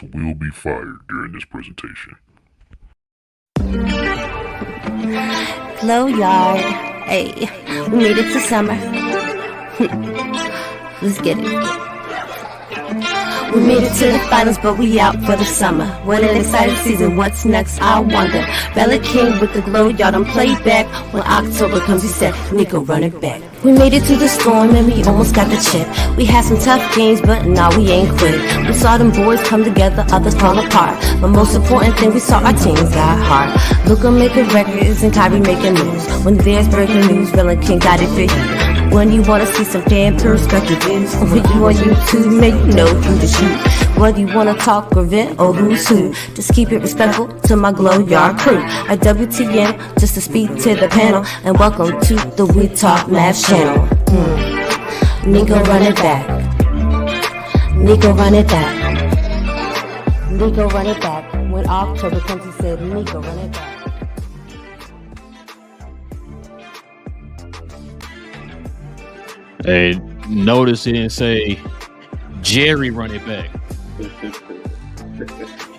shots will be fired during this presentation. Glow Yard. Hey, we made it to summer. Let's get it. We made it to the finals, but we out for the summer. What an exciting season, what's next, I wonder. Relle and King with the glow, y'all done Playback. When October comes, we said, Nico, run it back. We made it through the storm and we almost got the chip. We had some tough games, but now we ain't quit. We saw them boys come together, others fall apart. But most important thing, we saw our teams got heart. Luka making records and Kyrie making moves. When there's breaking news, Relle and King got it for you. When you wanna see some damn perspective views, when you on YouTube, make you know who to shoot. Whether you wanna talk or vent or who's who, just keep it respectful to my Glow Yard crew. At WTN, just to speak to the panel, and welcome to the We Talk Mavs channel. Nico, run it back. Nico, run it back. Nico, run it back. When October comes, he said, Nico, run it back. Hey, notice it didn't say Jerry run it back.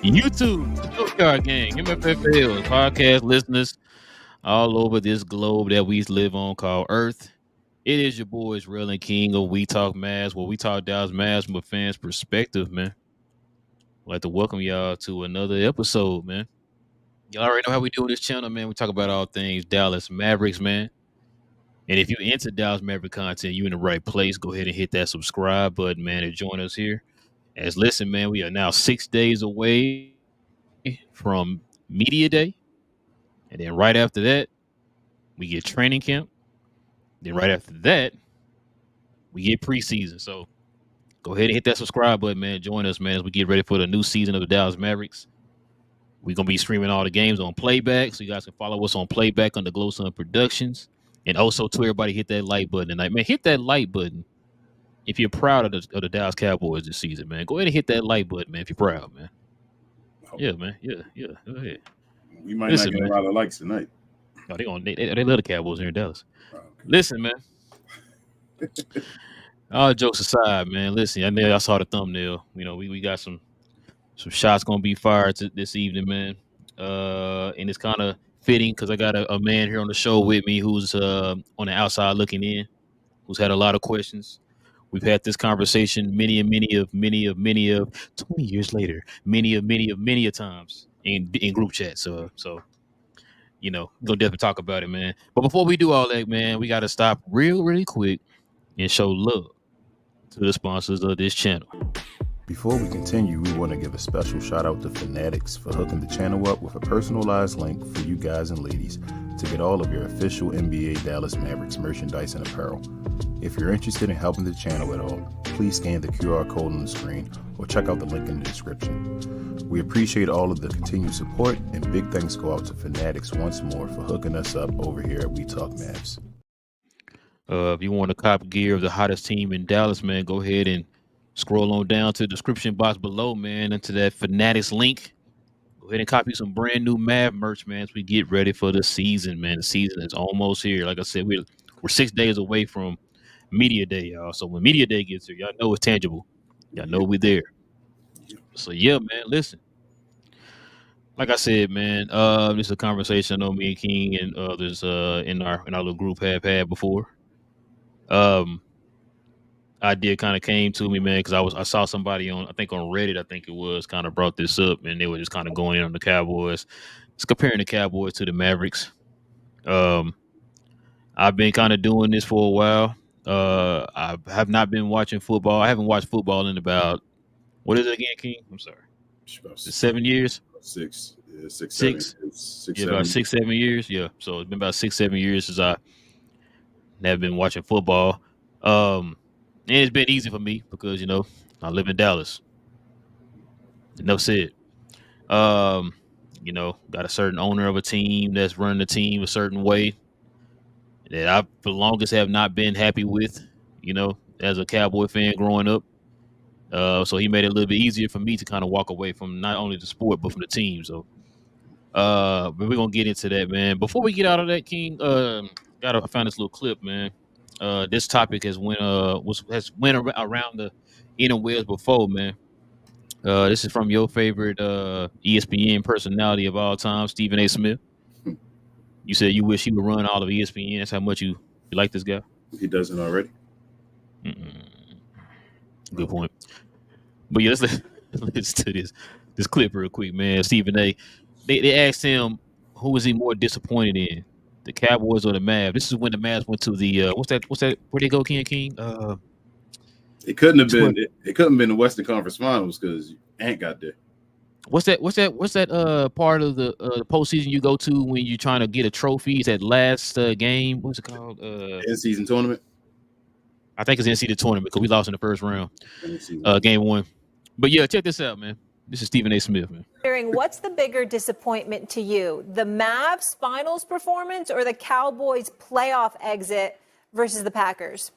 YouTube, the Glow Yard Gang, MFFL, podcast listeners all over this globe that we live on called Earth. It is your boys, Relle and King of We Talk Mavs, where we talk Dallas Mavs from a fan's perspective, man. I'd like to welcome y'all to another episode, man. Y'all already know how we do this channel, man. We talk about all things Dallas Mavericks, man. And if you're into Dallas Maverick content, you're in the right place. Go ahead and hit that subscribe button, man, and join us here. As listen, man, we are now 6 days away from Media Day. And then right after that, we get training camp. Then right after that, we get preseason. So go ahead and hit that subscribe button, man. Join us, man, as we get ready for the new season of the Dallas Mavericks. We're going to be streaming all the games on Playback. So you guys can follow us on Playback under Glow Sun Productions. And also to everybody, hit that like button tonight, man. Hit that like button if you're proud of the Dallas Cowboys this season, man. Go ahead and hit that like button, man. If you're proud, man. Yeah, man. Yeah. Go ahead. We might not get a lot of likes tonight. No, they love the Cowboys here in Dallas. Oh, okay. Listen, man. All jokes aside, man. Listen, I know I saw the thumbnail. You know, we got some shots gonna be fired this evening, man. And it's kind of fitting because I got a man here on the show with me who's on the outside looking in, who's had a lot of questions. We've had this conversation many of 20 years later, many of times in group chat. So you know, we're gonna definitely talk about it, man. But before we do all that, man, we gotta stop really quick and show love to the sponsors of this channel. Before we continue, we want to give a special shout out to FANATICS for hooking the channel up with a personalized link for you guys and ladies to get all of your official NBA Dallas Mavericks merchandise and apparel. If you're interested in helping the channel at all, please scan the QR code on the screen or check out the link in the description. We appreciate all of the continued support, and big thanks go out to FANATICS once more for hooking us up over here at We Talk Mavs. If you want to cop gear of the hottest team in Dallas, man, go ahead and scroll on down to the description box below, man, into that Fanatics link. Go ahead and copy some brand new Mav merch, man, as we get ready for the season, man. The season is almost here. Like I said, we're 6 days away from Media Day, y'all. So when Media Day gets here, y'all know it's tangible. Y'all know we're there. So, yeah, man, listen. Like I said, man, this is a conversation I know me and King and others in our little group have had before. Idea kind of came to me, man, because I saw somebody on Reddit, I think it was, kind of brought this up, and they were just kind of going in on the Cowboys. It's comparing the Cowboys to the Mavericks. I've been kind of doing this for a while. I have not been watching football. I haven't watched football in about, what is it again, King? I'm sorry. 7 years? Six. Yeah, six. 7 years. Yeah. So it's been about 6-7 years since I have been watching football. And it's been easy for me because, you know, I live in Dallas. Enough said. You know, got a certain owner of a team that's running the team a certain way that I, for the longest, have not been happy with, you know, as a Cowboy fan growing up. So he made it a little bit easier for me to kind of walk away from not only the sport, but from the team. So, but we're going to get into that, man. Before we get out of that, King, I found this little clip, man. This topic has went around the interwebs before, man. This is from your favorite ESPN personality of all time, Stephen A. Smith. You said you wish he would run all of ESPN. That's how much you like this guy. He doesn't already. Good point. But yeah, let's listen to this clip real quick, man. Stephen A. They asked him who was he more disappointed in, the Cowboys or the Mavs. This is when the Mavs went to the what's that? Where they go, King? It couldn't have been. It couldn't have been the Western Conference Finals because Ant got there. What's that part of the postseason you go to when you're trying to get a trophy? Is that last game? What's it called? In-season tournament. I think it's in-season tournament because we lost in the first round, game 1. But yeah, check this out, man. This is Stephen A. Smith, man. What's the bigger disappointment to you, the Mavs finals performance or the Cowboys playoff exit versus the Packers?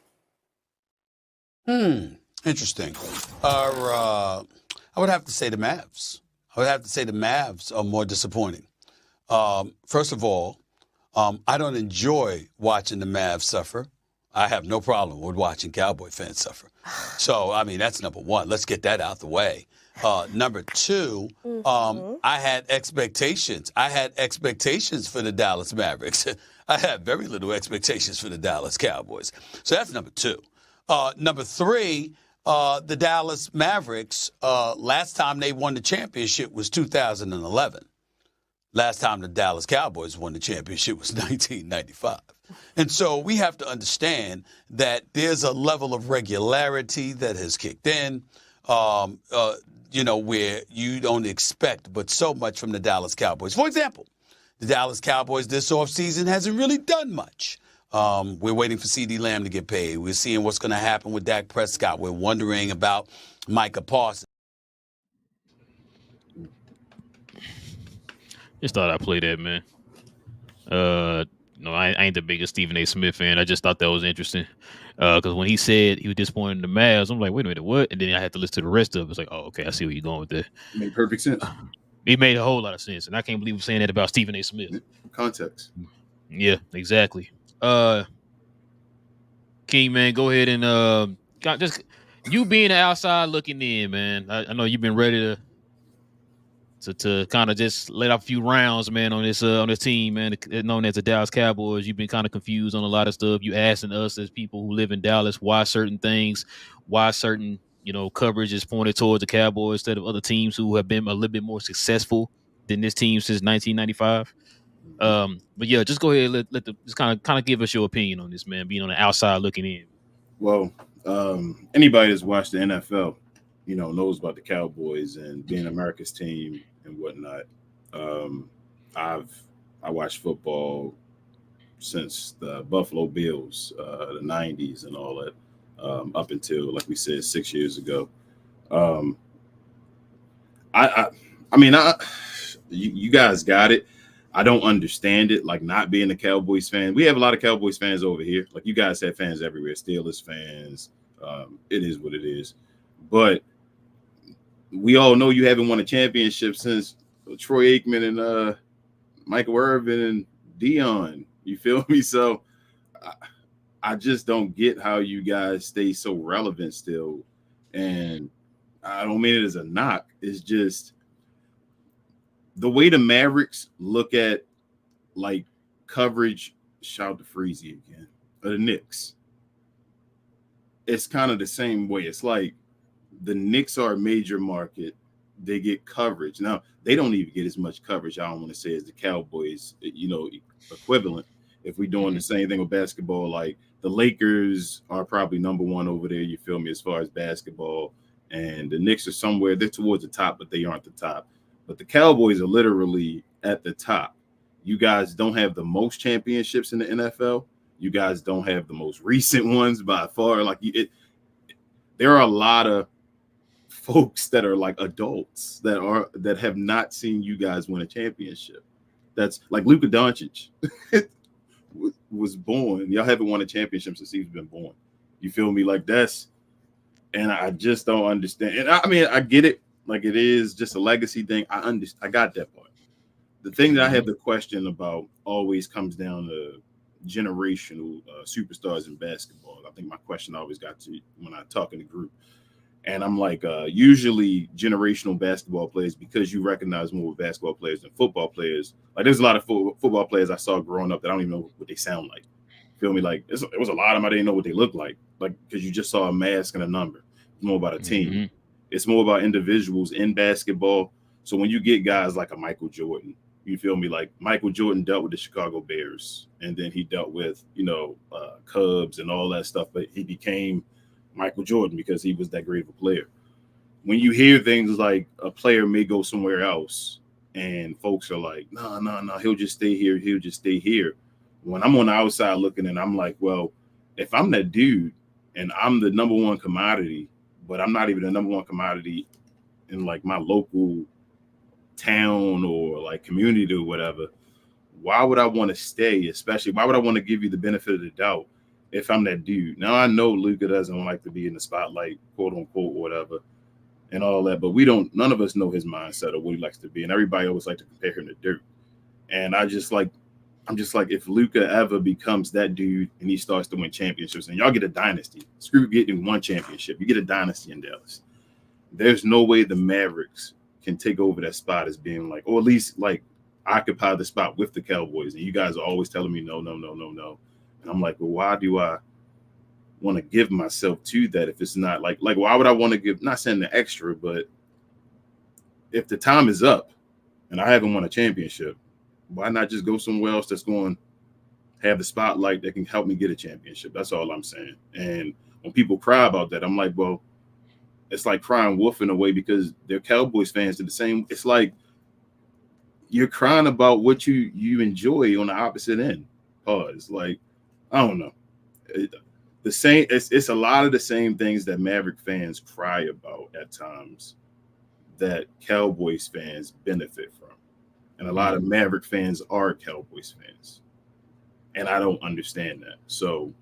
Interesting. I would have to say the Mavs. I would have to say the Mavs are more disappointing. First of all, I don't enjoy watching the Mavs suffer. I have no problem with watching Cowboy fans suffer. So, I mean, that's number one. Let's get that out the way. Number two, I had expectations. I had expectations for the Dallas Mavericks. I had very little expectations for the Dallas Cowboys. So that's number two. Number three, the Dallas Mavericks, last time they won the championship was 2011. Last time the Dallas Cowboys won the championship was 1995. And so we have to understand that there's a level of regularity that has kicked in, where you don't expect but so much from the Dallas Cowboys. For example, the Dallas Cowboys this offseason hasn't really done much. We're waiting for CeeDee Lamb to get paid. We're seeing what's going to happen with Dak Prescott. We're wondering about Micah Parsons. Just thought I'd play that, man. I ain't the biggest Stephen A. Smith fan. I just thought that was interesting. Because when he said he was disappointed in the Mavs, I'm like, wait a minute, what? And then I had to listen to the rest of it. It's like, oh, okay, I see where you're going with that. It made perfect sense. It made a whole lot of sense. And I can't believe we're saying that about Stephen A. Smith. Context. Yeah, exactly. King, man, go ahead and just you being the outside looking in, man. I know you've been ready to kind of just let off a few rounds, man, on this team, man, known as the Dallas Cowboys. You've been kind of confused on a lot of stuff. You asking us as people who live in Dallas why certain things, why certain coverage is pointed towards the Cowboys instead of other teams who have been a little bit more successful than this team since 1995. But yeah, just go ahead and just kind of give us your opinion on this, man, being on the outside looking in. Well, anybody that's watched the NFL, knows about the Cowboys and being America's team and whatnot. I watched football since the Buffalo Bills, the 90s and all that, up until, like we said, 6 years ago. You guys got it. I don't understand it, like not being a Cowboys fan. We have a lot of Cowboys fans over here. Like you guys have fans everywhere, Steelers fans. It is what it is. But we all know you haven't won a championship since Troy Aikman and Michael Irvin and Dion. You feel me? So I just don't get how you guys stay so relevant still. And I don't mean it as a knock. It's just the way the Mavericks look at like coverage, shout to Freezy again, of the Knicks. It's kind of the same way. It's like the Knicks are a major market. They get coverage. Now, they don't even get as much coverage, I don't want to say, as the Cowboys, equivalent. If we're doing the same thing with basketball, like the Lakers are probably number one over there, you feel me, as far as basketball. And the Knicks are somewhere, they're towards the top, but they aren't the top. But the Cowboys are literally at the top. You guys don't have the most championships in the NFL. You guys don't have the most recent ones by far. There are a lot of folks that are like adults that have not seen you guys win a championship. That's like Luka Doncic was born. Y'all haven't won a championship since he's been born. You feel me? Like and I just don't understand. And I get it. Like it is just a legacy thing. I got that part. The thing that I have the question about always comes down to generational superstars in basketball. I think my question always got to when I talk in the group. And I'm like, usually generational basketball players, because you recognize more with basketball players than football players. Like there's a lot of football players I saw growing up that I don't even know what they sound like. Feel me? Like it was a lot of them I didn't know what they looked like because you just saw a mask and a number. It's more about a team. Mm-hmm. It's more about individuals in basketball. So when you get guys like a Michael Jordan, you feel me? Like Michael Jordan dealt with the Chicago Bears, and then he dealt with Cubs and all that stuff, but he became Michael Jordan because he was that great of a player. When you hear things like a player may go somewhere else and folks are like, no, he'll just stay here. He'll just stay here. When I'm on the outside looking and I'm like, well, if I'm that dude and I'm the number one commodity, but I'm not even the number one commodity in like my local town or like community or whatever, why would I want to stay? Especially, why would I want to give you the benefit of the doubt if I'm that dude? Now I know Luka doesn't like to be in the spotlight, quote unquote, or whatever, and all that, but none of us know his mindset or what he likes to be, and everybody always like to compare him to dirt. And I'm just like, if Luka ever becomes that dude and he starts to win championships, and y'all get a dynasty, screw getting one championship, you get a dynasty in Dallas. There's no way the Mavericks can take over that spot as being like, or at least like occupy the spot with the Cowboys. And you guys are always telling me no. And I'm like, well, why do I want to give myself to that if it's not like why would I want to give, not saying the extra, but if the time is up and I haven't won a championship, why not just go somewhere else that's going to have the spotlight that can help me get a championship? That's all I'm saying. And when people cry about that, I'm like, well, it's like crying wolf in a way because they're Cowboys fans. They're the same. It's like you're crying about what you enjoy on the opposite end. Pause. Like, I don't know. The same. It's a lot of the same things that Maverick fans cry about at times that Cowboys fans benefit from. And a lot of Maverick fans are Cowboys fans. And I don't understand that. So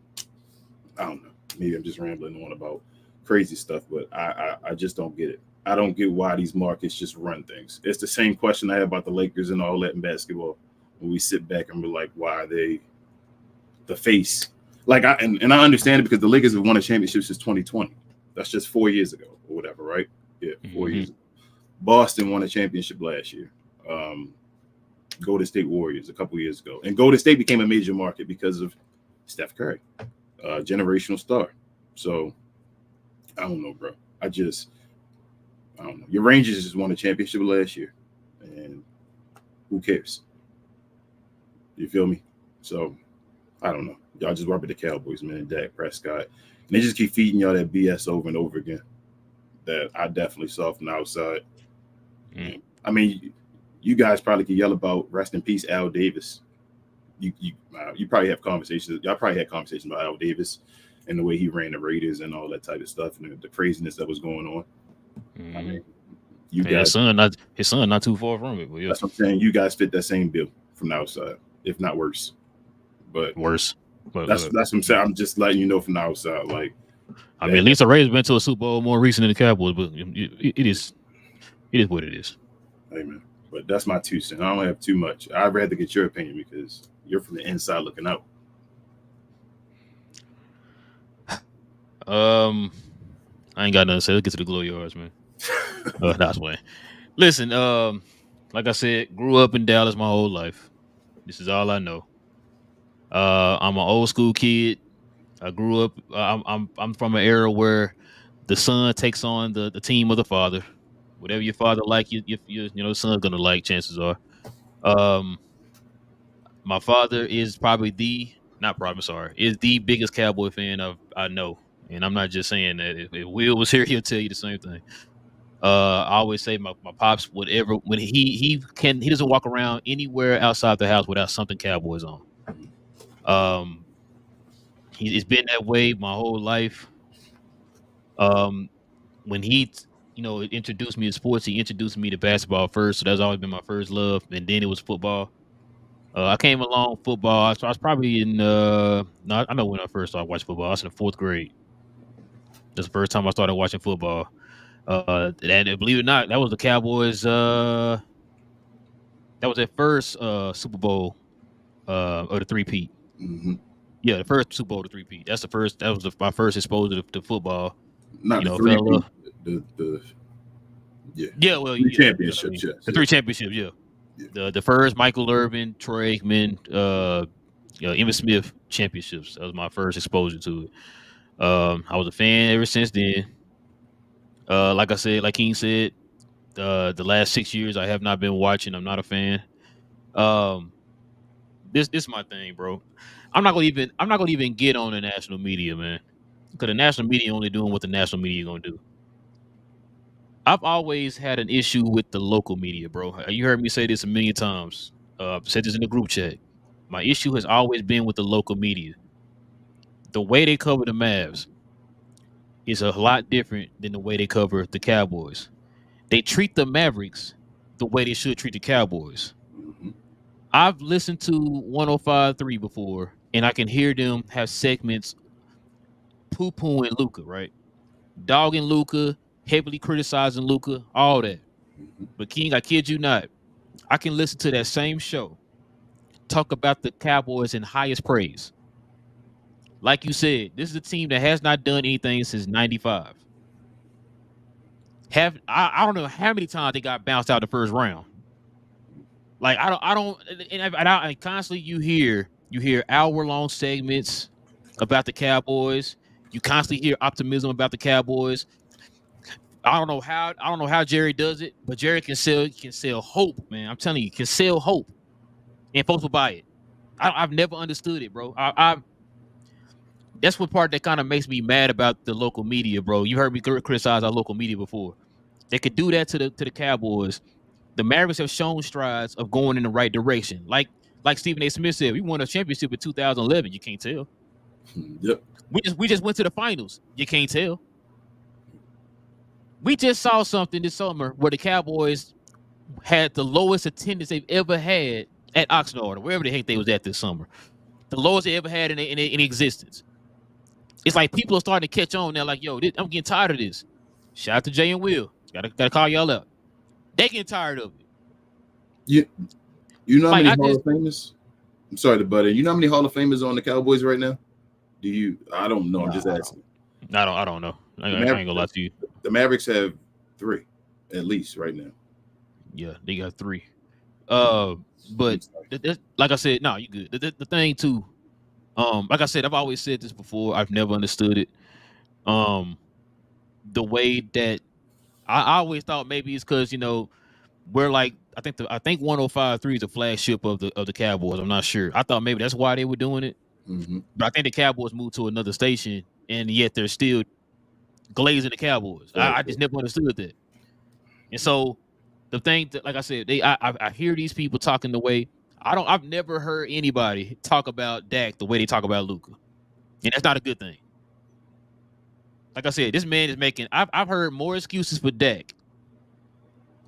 I don't know. Maybe I'm just rambling on about crazy stuff, but I just don't get it. I don't get why these markets just run things. It's the same question I have about the Lakers and all that in basketball. When we sit back and we're like, why are they the face? Like, I understand it because the Lakers have won a championship since 2020. That's just 4 years ago or whatever, right? Yeah, 4 years ago. Boston won a championship last year. Golden State Warriors a couple years ago. And Golden State became a major market because of Steph Curry, generational star. So, I don't know, bro. I don't know. Your Rangers just won a championship last year. And who cares? You feel me? So, I don't know. Y'all just work with the Cowboys, man, and Dak Prescott. And they just keep feeding y'all that BS over and over again that I definitely saw from the outside. I mean, you guys probably could yell about rest in peace, Al Davis. You probably have conversations. Y'all probably had conversations about Al Davis and the way he ran the Raiders and all that type of stuff and the craziness that was going on. I mean, you guys, his son not too far from it. But yeah. That's what I'm saying. You guys fit that same bill from the outside, if not worse. But worse. But that's what I'm saying. I'm just letting you know from the outside. Like, I mean, at least the Raiders been to a Super Bowl more recent than the Cowboys, but it is what it is. Amen. But that's my 2 cents. I don't have too much. I'd rather get your opinion because you're from the inside looking out. I ain't got nothing to say. Let's get to the glow yards, man. That's playing. Listen, like I said, grew up in Dallas my whole life. This is all I know. I'm an old school kid. I grew up. I'm from an era where the son takes on the team of the father. Whatever your father like, the son's gonna like. Chances are. My father is probably is the biggest Cowboy fan I know, and I'm not just saying that. If Will was here, he'll tell you the same thing. I always say my pops, whatever, when he doesn't walk around anywhere outside the house without something Cowboys on. It's been that way my whole life. When he, introduced me to sports, he introduced me to basketball first, so that's always been my first love, and then it was football. I came along football. I was probably in. I know when I first started watching football. I was in the 4th grade. That's the first time I started watching football. And believe it or not, that was the Cowboys. That was their first Super Bowl or the three-peat. Mm-hmm. Yeah, the first Super Bowl to three-peat. That was my first exposure to football. Not the three-peat. Well, three championships. Yes, the 3 championships. Yeah. The first Michael Irvin, Troy Aikman, Emmitt Smith championships. That was my first exposure to it. I was a fan ever since then. Like I said, like King said, the last 6 years I have not been watching. I'm not a fan. This is my thing, bro. I'm not gonna even get on the national media, man, because the national media only doing what the national media gonna do. I've always had an issue with the local media, bro. You heard me say this a million times. I've said this in the group chat. My issue has always been with the local media. The way they cover the Mavs is a lot different than the way they cover the Cowboys. They treat the Mavericks the way they should treat the Cowboys. I've listened to 105.3 before, and I can hear them have segments poo-pooing Luka, right? Dogging Luka, heavily criticizing Luka, all that. But King, I kid you not, I can listen to that same show talk about the Cowboys in highest praise. Like you said, this is a team that has not done anything since '95. I don't know how many times they got bounced out the first round. Like I don't, and constantly you hear hour-long segments about the Cowboys. You constantly hear optimism about the Cowboys. I don't know how Jerry does it, but Jerry can sell hope, man. I'm telling you, can sell hope, and folks will buy it. I've never understood it, bro. That's what part that kind of makes me mad about the local media, bro. You heard me criticize our local media before. They could do that to the Cowboys. The Mavericks have shown strides of going in the right direction. Like Stephen A. Smith said, we won a championship in 2011. You can't tell. Yep. We just went to the finals. You can't tell. We just saw something this summer where the Cowboys had the lowest attendance they've ever had at Oxnard or wherever the heck they was at this summer. The lowest they ever had in existence. It's like people are starting to catch on now. Like, yo, I'm getting tired of this. Shout out to Jay and Will. Gotta call y'all out. They getting tired of it. You know how many Hall of Famers? I'm sorry to butt in. You know how many Hall of Famers are on the Cowboys right now? Do you? I don't know. I'm just asking. I don't know. I ain't gonna lie to you. The Mavericks have 3, at least right now. Yeah, they got 3. But like I said, no, you good. The thing too, like I said, I've always said this before. I've never understood it. The way that I always thought maybe it's because we're like I think 105.3 is the flagship of the Cowboys. I'm not sure. I thought maybe that's why they were doing it. But I think the Cowboys moved to another station, and yet they're still glazing the Cowboys. I just never understood that. And so the thing that, like I said, I hear these people talking the way I've never heard anybody talk about Dak the way they talk about Luka, and that's not a good thing. Like I said, this man is making. I've heard more excuses for Dak,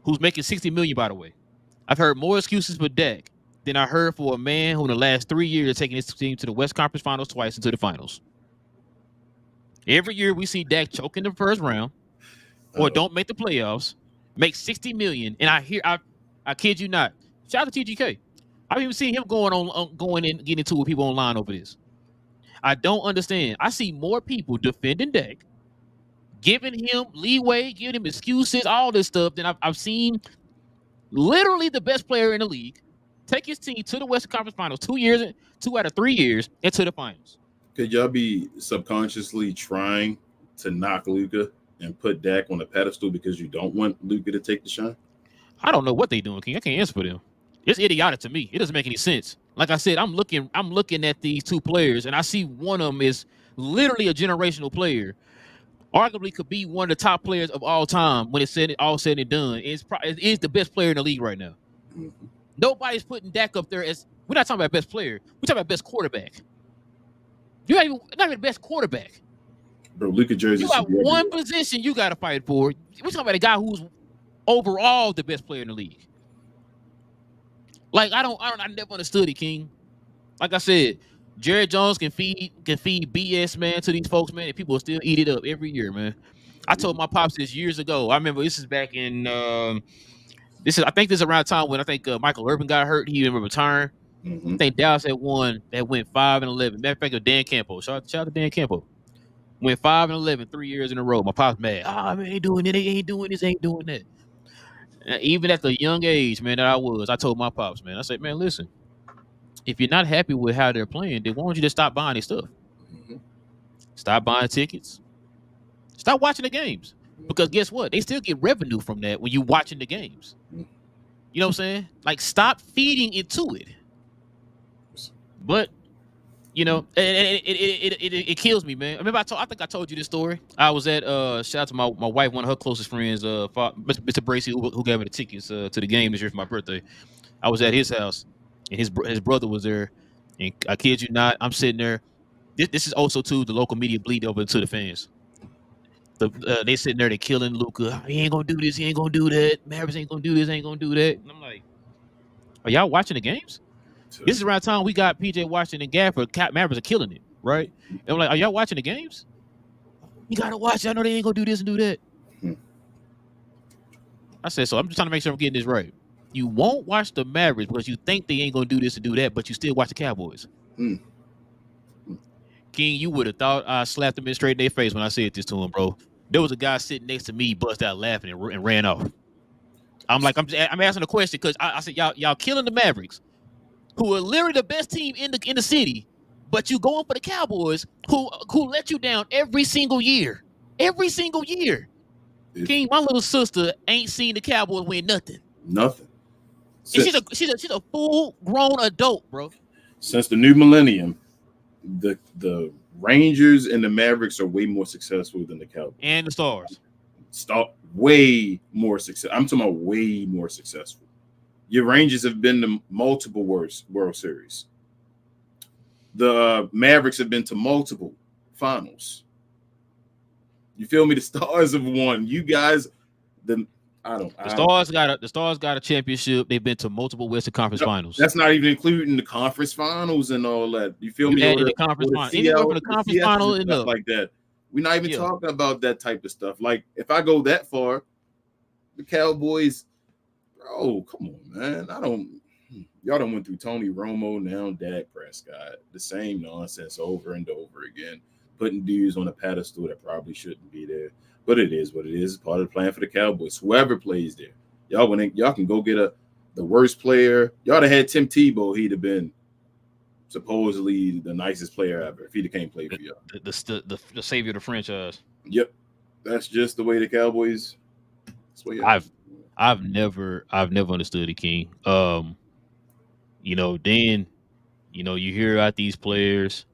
who's making $60 million, by the way. I've heard more excuses for Dak than I heard for a man who in the last 3 years has taken his team to the West Conference Finals twice and to the finals. Every year we see Dak choke in the first round or don't make the playoffs, make $60 million, and I kid you not. Shout out to TGK. I've even seen him going and getting into with people online over this. I don't understand. I see more people defending Dak, giving him leeway, giving him excuses, all this stuff, than I've seen literally the best player in the league take his team to the Western Conference Finals 2 out of 3 years, and to the finals. Could y'all be subconsciously trying to knock Luka and put Dak on a pedestal because you don't want Luka to take the shine? I don't know what they're doing, King. I can't answer for them. It's idiotic to me. It doesn't make any sense. Like I said, I'm looking at these two players, and I see one of them is literally a generational player. Arguably could be one of the top players of all time when it's all said and done. It is the best player in the league right now. Mm-hmm. Nobody's putting Dak up there as – we're not talking about best player. We're talking about best quarterback. You're not even the best quarterback. Bro, Luka jersey. You got one position you got to fight for. We're talking about a guy who's overall the best player in the league. Like I never understood it, King. Like I said, Jerry Jones can feed BS, man, to these folks, man, and people will still eat it up every year, man. I told my pops this years ago. I remember this is back in I think this is around the time when I think Michael Irvin got hurt. He even retired. Mm-hmm. I think Dallas had won that went 5-11. Matter of fact, Dan Campo. Shout out to Dan Campo. Went 5-11 3 years in a row. My pop's mad. Man, ain't doing it. Ain't doing this. Ain't doing that. And even at the young age, man, that I told my pops, man, I said, man, listen, if you're not happy with how they're playing, then why don't you just stop buying their stuff? Mhm. Stop buying tickets. Stop watching the games. Because guess what? They still get revenue from that when you're watching the games. You know what I'm saying? Like, stop feeding into it. But, you know, it kills me, man. I remember I think I told you this story. I was at shout out to my wife, one of her closest friends, Mr. Bracey, who gave me the tickets to the game this year for my birthday. I was at his house, and his brother was there. And I kid you not, I'm sitting there. This is also too the local media bleed over to the fans. They sitting there, they killing Luka. He ain't gonna do this. He ain't gonna do that. Mavericks ain't gonna do this. Ain't gonna do that. And I'm like, are y'all watching the games? This is around the time we got PJ Washington and Gafford. Mavericks are killing it, right? And I'm like, are y'all watching the games? You gotta watch. I know they ain't gonna do this and do that. I said, so I'm just trying to make sure I'm getting this right. You won't watch the Mavericks because you think they ain't gonna do this and do that, but you still watch the Cowboys. King, you would have thought I slapped him straight in their face when I said this to him, bro. There was a guy sitting next to me, bust out laughing and ran off. I'm like, I'm asking a question because I said, y'all killing the Mavericks, who are literally the best team in the city, but you going for the Cowboys, who let you down every single year. Every single year. King, my little sister ain't seen the Cowboys win nothing. Nothing. She's a full-grown adult, bro. Since the new millennium, the Rangers and the Mavericks are way more successful than the Cowboys. And the Stars. Way more success. I'm talking about way more successful. Your Rangers have been to multiple World Series. The Mavericks have been to multiple finals. You feel me? The Stars have won. You guys, the Stars got a championship. They've been to multiple Western Conference finals. That's not even including the conference finals and all that. You feel me? The conference finals. Anywhere from the conference final and stuff like that. We're not even talking about that type of stuff. Like, if I go that far, the Cowboys, bro, come on, man. Y'all done went through Tony Romo, now Dak Prescott. The same nonsense over and over again. Putting dudes on a pedestal that probably shouldn't be there. But it is what it is. It's part of the plan for the Cowboys. Whoever plays there. Y'all can go get the worst player. Y'all have had Tim Tebow. He'd have been supposedly the nicest player ever if he can't play for y'all. The savior of the franchise. Yep. That's just the way the Cowboys. I've never understood the King. Then you hear about these players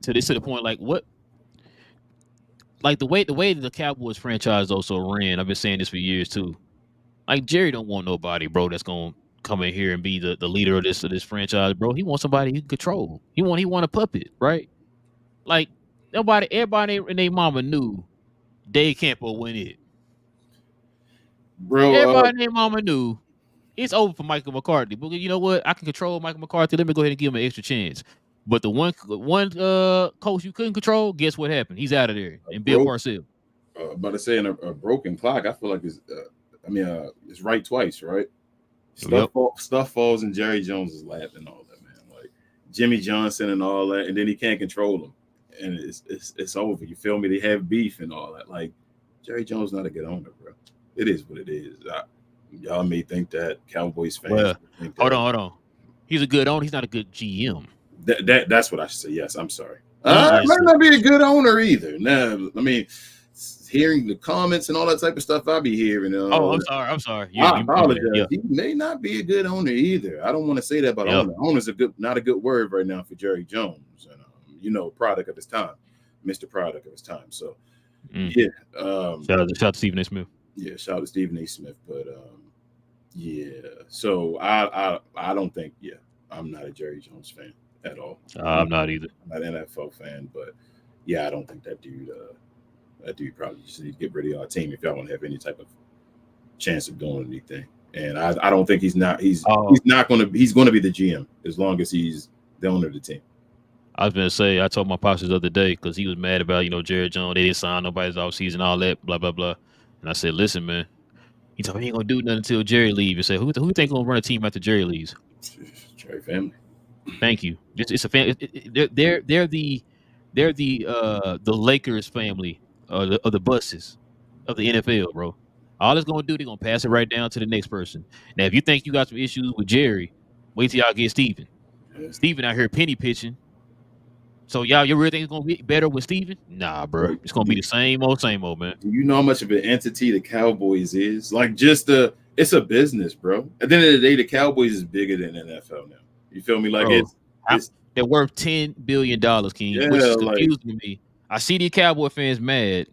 to the point like what, like the way that the Cowboys franchise also ran. I've been saying this for years too. Like, Jerry don't want nobody, bro, that's gonna come in here and be the leader of this franchise, bro. He wants somebody he can control. He want a puppet, right? Like, everybody and their mama knew Dave Campo win it. Bro, everybody and their mama knew it's over for Michael McCarthy. But you know what? I can control Michael McCarthy. Let me go ahead and give him an extra chance. But the one coach you couldn't control, guess what happened? He's out of there. And Bill Parcells. About to say, in a broken clock, I feel like it's right twice, right? Stuff falls in Jerry Jones's lap and all that, man. Like Jimmy Johnson and all that, and then he can't control them, and it's over. You feel me? They have beef and all that. Like, Jerry Jones not a good owner, bro. It is what it is. Y'all may think that Cowboys fans. Well, hold on. He's a good owner. He's not a good GM. That's what I should say. Yes, I'm sorry. Might not be a good owner either. No, I mean, hearing the comments and all that type of stuff I be hearing. I'm sorry. Yeah, I apologize. Yeah. He may not be a good owner either. I don't want to say that, but owner. Owner's not a good word right now for Jerry Jones. And product of his time, Mr. Product of his time. So yeah. Shout out to Stephen A. Smith. Yeah, shout out to Stephen A. Smith. But yeah. So I don't think, I'm not a Jerry Jones fan at all. I'm not either. I'm not an NFL fan, but yeah, I don't think that dude probably just need to get rid of our team if y'all want to have any type of chance of doing anything. And I don't think he's going to be the GM as long as he's the owner of the team. I was going to say, I told my pops the other day because he was mad about, Jerry Jones. They didn't sign nobody's offseason, all that, blah, blah, blah. And I said, listen, man, he told me he ain't going to do nothing until Jerry leaves. And said, who think going to run a team after Jerry leaves? Jerry family. Thank you. It's a fan. They're the They're the Lakers family of the buses of the NFL, bro. All it's gonna do, they're gonna pass it right down to the next person. Now, if you think you got some issues with Jerry, wait till y'all get Steven. Yeah. Steven out here penny pitching. So y'all, you really think it's gonna be better with Steven? Nah, bro. Like, It's gonna be the same old, man. Do you know how much of an entity the Cowboys is? Like, it's a business, bro. At the end of the day, the Cowboys is bigger than NFL now. You feel me? Like, Bro, it's they're worth $10 billion, King, Yeah, which is like- confusing to me. I see these Cowboy fans mad.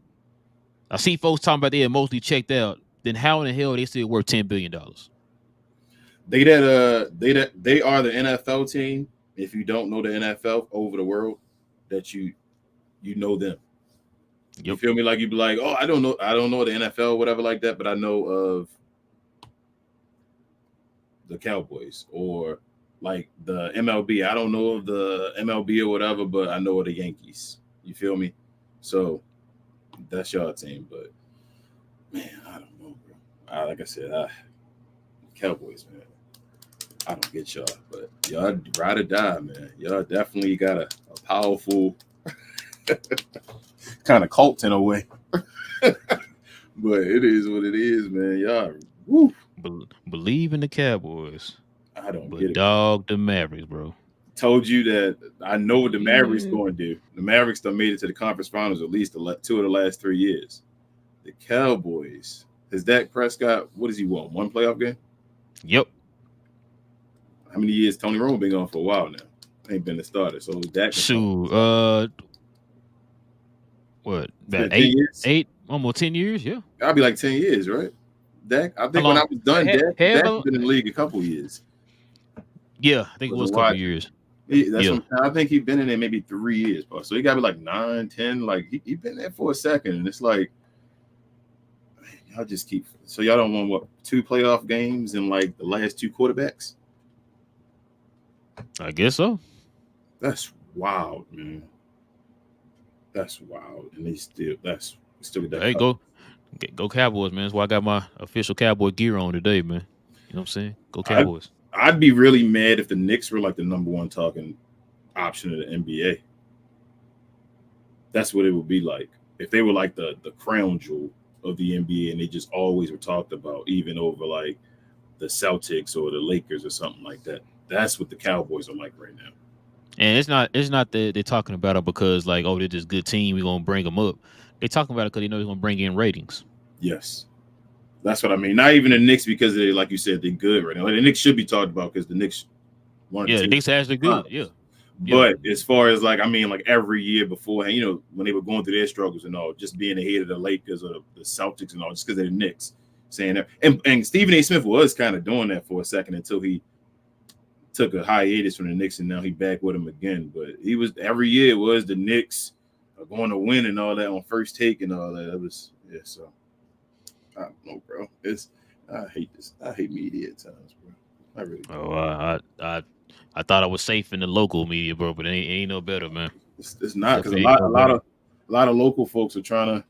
I see folks talking about they are mostly checked out. Then how in the hell are they still worth $10 billion? they are the NFL team. If you don't know the NFL over the world, that you know them. You Yep. feel me? Like, you'd be like, oh, I don't know the NFL, whatever like that, but I know of the Cowboys, or like the MLB. I don't know of the MLB or whatever, but I know of the Yankees. You feel me? So that's y'all team, but man, I don't know, bro. Like I said, Cowboys, man. I don't get y'all, but y'all ride or die, man. Y'all definitely got a powerful kind of cult in a way. But it is what it is, man. Y'all, woo. Believe in the Cowboys, I don't but get it. dog the Mavericks, bro. Told you that I know what the Mavericks going to do. The Mavericks done made it to the conference finals at least 2 of the last 3 years. The Cowboys, has Dak Prescott, what does he want? 1 playoff game? Yep. How many years? Tony Romo been gone for a while now. Ain't been the starter. So Dak. Shoot, what? About 10 years? 8, almost 10 years. Yeah. I'll be like 10 years, right? Dak. I think How when long? I was done, Have- Dak have has been in the league a couple years. Yeah, I think it was a couple years. I think he's been in there maybe 3 years, bro. So he got to be like 9, 10. Like he been there for a second, and it's like, man, y'all just keep. So y'all don't want 2 playoff games in like the last 2 quarterbacks? I guess so. That's wild, man. That's wild, and we still get that. Hey, go Cowboys, man. That's why I got my official Cowboy gear on today, man. You know what I'm saying? Go Cowboys. I'd be really mad if the Knicks were like the number 1 talking option of the NBA. That's what it would be like if they were like the crown jewel of the NBA, and they just always were talked about, even over like the Celtics or the Lakers or something like that. That's what the Cowboys are like right now. And it's not that they're talking about it because like, oh, they're just a good team, we're gonna bring them up. They're talking about it because they know they're gonna bring in ratings. Yes, that's what I mean. Not even the Knicks, because they, like you said, they're good right now. Like, the Knicks should be talked about because the Knicks the Knicks actually good. Yeah. But as far as like, I mean, like every year before, you know, when they were going through their struggles and all, just being ahead of the Lakers or the Celtics and all, just because they're the Knicks, saying that. And Stephen A. Smith was kind of doing that for a second until he took a hiatus from the Knicks, and now he back with them again. But he was every year it was the Knicks are going to win and all that on First Take and all that. It was So I don't know, bro. I hate this. I hate media at times, bro. I really do. Oh, I thought I was safe in the local media, bro, but it ain't no better, man. It's not, because a lot of local folks are trying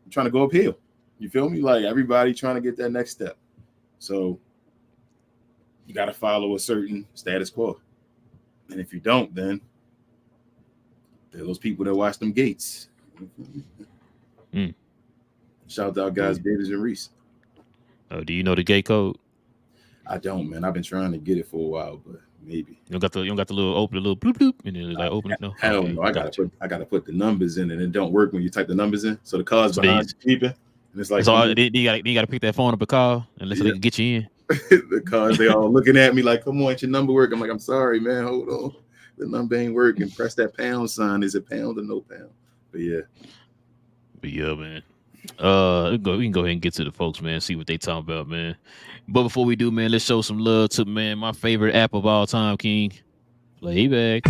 to go uphill. You feel me? Like everybody trying to get that next step. So you got to follow a certain status quo, and if you don't, then there are those people that watch them gates. Shout out guys, Davis and Reese. Do you know the gate code? I don't, man. I've been trying to get it for a while, but maybe You don't got the little open, the little bloop bloop, and then it's like open it. No, hell okay, no. I gotta put the numbers in, and it don't work when you type the numbers in. So the car's behind you beeping, and it's like, so you gotta pick that phone up a call unless they can get you in. the cars, they all looking at me like, come on, it's your number work. I'm like, I'm sorry, man. Hold on. The number ain't working. Press that pound sign. Is it pound or no pound? But yeah, man. We can go ahead and get to the folks, man. See what they talking about, man. But before we do, man, let's show some love to, man, my favorite app of all time, King. Playback.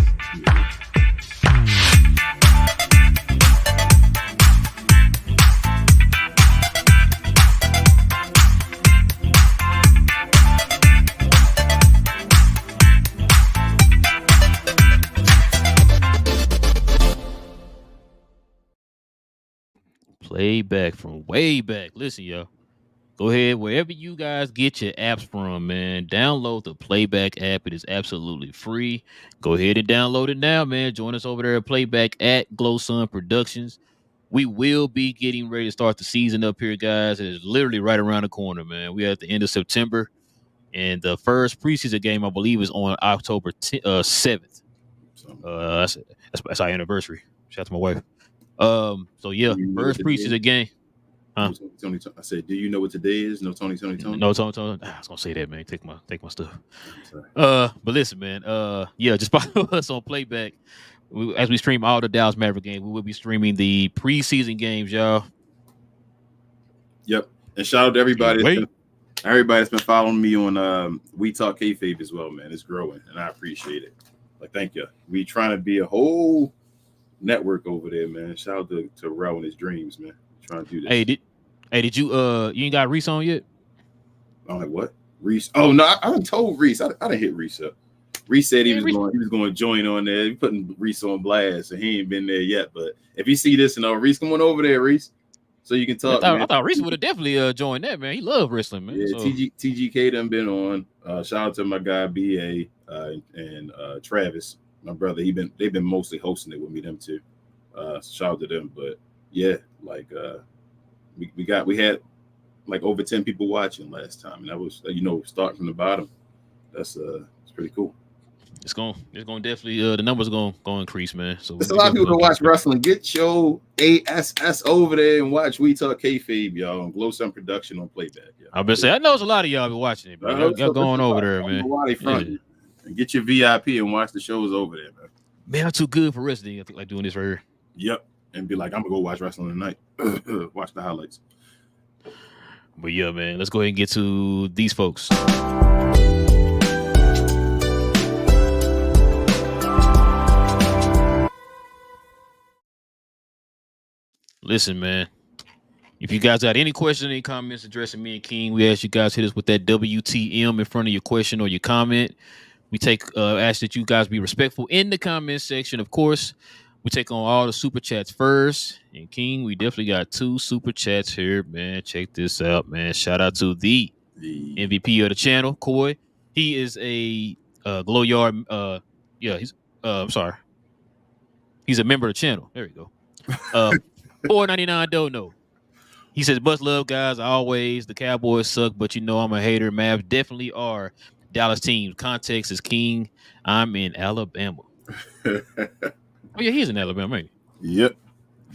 Playback from way back. Listen, y'all. Go ahead, wherever you guys get your apps from, man. Download the Playback app. It is absolutely free. Go ahead and download it now, man. Join us over there at Playback at Glow Sun Productions. We will be getting ready to start the season up here, guys. It is literally right around the corner, man. We are at the end of September, and the first preseason game, I believe, is on October 7th. That's our anniversary. Shout out to my wife. So yeah, first preseason game. Huh? Tony, I said, do you know what today is? No, Tony. No, Tony. I was gonna say that, man. Take my stuff. But listen, man. Yeah, just follow us on Playback. As we stream all the Dallas Mavericks games, we will be streaming the preseason games, y'all. Yep. And shout out to everybody. Everybody's been following me on We Talk Kayfabe as well, man. It's growing, and I appreciate it. Like, thank you. We trying to be a whole network over there, man. Shout out to Relle and his dreams, man. Trying to do this. Did you you ain't got Reese on yet? I'm like, what? Reese? Oh no, I done told Reese. I didn't hit Reese up. Reese said he was going to join on there. He putting Reese on blast, and he ain't been there yet. But if you see this, Reese, come on over there, Reese, so you can talk. I thought Reese would have definitely joined that, man. He love wrestling, man. Yeah, so. TGK done been on. Shout out to my guy BA and Travis, my brother. They've been mostly hosting it with me, them two. Shout out to them. But yeah, like we had like over 10 people watching last time, and that was starting from the bottom. That's it's pretty cool. It's going definitely the numbers are going to increase, man. So there's a lot of people that watch wrestling. Get your ASS over there and watch We Talk Kayfabe, y'all, on Glow Sun Production on Playback. I've been saying, I know there's a lot of y'all been watching it, but y'all going over there, man. Yeah. And get your VIP and watch the shows over there, man. Man, I'm too good for wrestling. I think like doing this right here. Yep, and be like, I'm gonna go watch wrestling tonight. Watch the highlights. But yeah, man, let's go ahead and get to these folks. Listen, man, if you guys got any questions, any comments addressing me and King, we ask you guys hit us with that WTM in front of your question or your comment. We ask that you guys be respectful in the comment section. Of course, we take on all the super chats first. And King, we definitely got 2 super chats here, man. Check this out, man. Shout out to the MVP of the channel, Coy. He is a Glow Yard. I'm sorry. He's a member of the channel. There we go. $4.99 don't know. He says, much love, guys. Always. The Cowboys suck, but I'm a hater. Mavs definitely are Dallas teams. Context is king. I'm in Alabama. Oh, yeah, he's in Alabama, ain't he? Yep.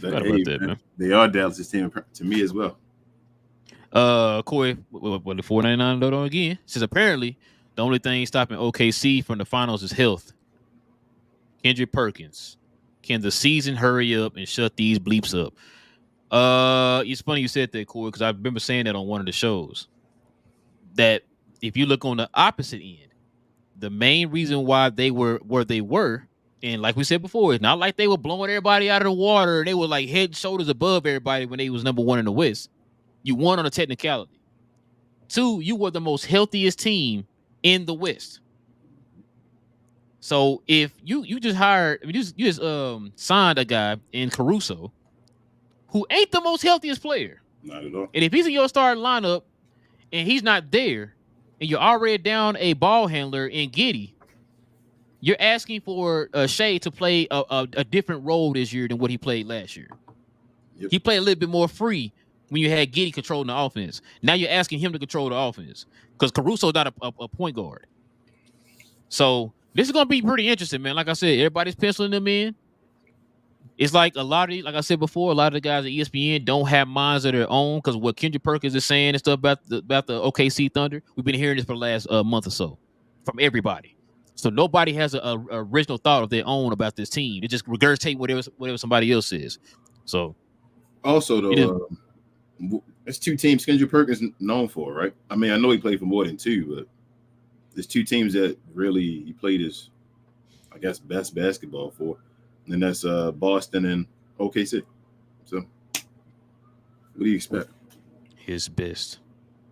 Man. They are Dallas' team to me as well. Corey, what the $4.99 don't again? Says, apparently, the only thing stopping OKC from the finals is health. Kendrick Perkins. Can the season hurry up and shut these bleeps up? It's funny you said that, Corey, because I remember saying that on one of the shows. That if you look on the opposite end, the main reason why they were where they were, and like we said before, it's not like they were blowing everybody out of the water. They were like head and shoulders above everybody when they was number 1 in the West. You won on a technicality. 2, you were the most healthiest team in the West. So if you just signed a guy in Caruso who ain't the most healthiest player. Not at all. And if he's in your starting lineup and he's not there and you're already down a ball handler in Giddey, you're asking for Shea to play a different role this year than what he played last year. Yep. He played a little bit more free when you had Giddey controlling the offense. Now you're asking him to control the offense because Caruso's not a point guard. So this is going to be pretty interesting, man. Like I said, everybody's penciling them in. It's like like I said before, a lot of the guys at ESPN don't have minds of their own because what Kendrick Perkins is saying and stuff about the OKC Thunder, we've been hearing this for the last month or so from everybody. So nobody has a original thought of their own about this team. They just regurgitate whatever somebody else says. So also, though, it's 2 teams Kendrick Perkins is known for, right? I mean, I know he played for more than 2, but there's 2 teams that really he played his, I guess, best basketball for, and that's Boston and OKC. So, what do you expect? His best.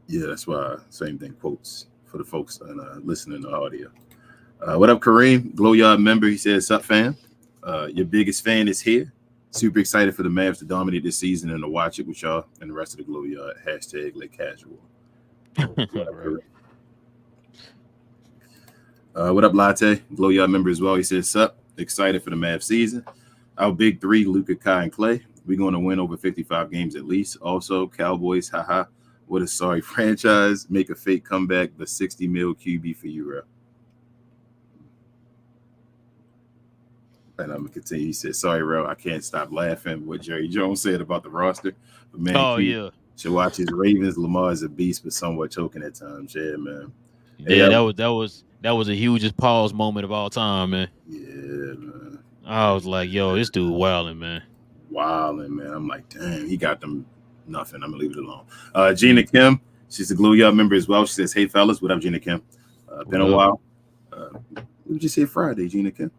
Yeah, that's why same thing. Quotes for the folks listening to audio. What up, Kareem? Glow Yard member. He says, "Sup, fam? Your biggest fan is here. Super excited for the Mavs to dominate this season and to watch it with y'all and the rest of the Glow Yard. Hashtag Lake Casual. What up, Latte? Glow Yard member as well. He says, sup? Excited for the Mavs season. Our big three, Luka, Kai, and Clay. We're going to win over 55 games at least. Also, Cowboys, haha. What a sorry franchise. Make a fake comeback, but 60 mil QB for you, Relle. And I'm going to continue. He said, sorry, Relle, I can't stop laughing what Jerry Jones said about the roster. But, man, yeah. Should watch his Ravens. Lamar is a beast, but somewhat choking at times. Yeah, man. Yeah, that was the hugest pause moment of all time, man. Yeah, man. I was like, yo, this dude wilding, man. Wilding, man. I'm like, damn, he got them nothing. I'm gonna leave it alone. Gina Kim, she's a Glow Yard member as well. She says, hey fellas, what up, Gina Kim? Been a while. We just say Friday, Gina Kim.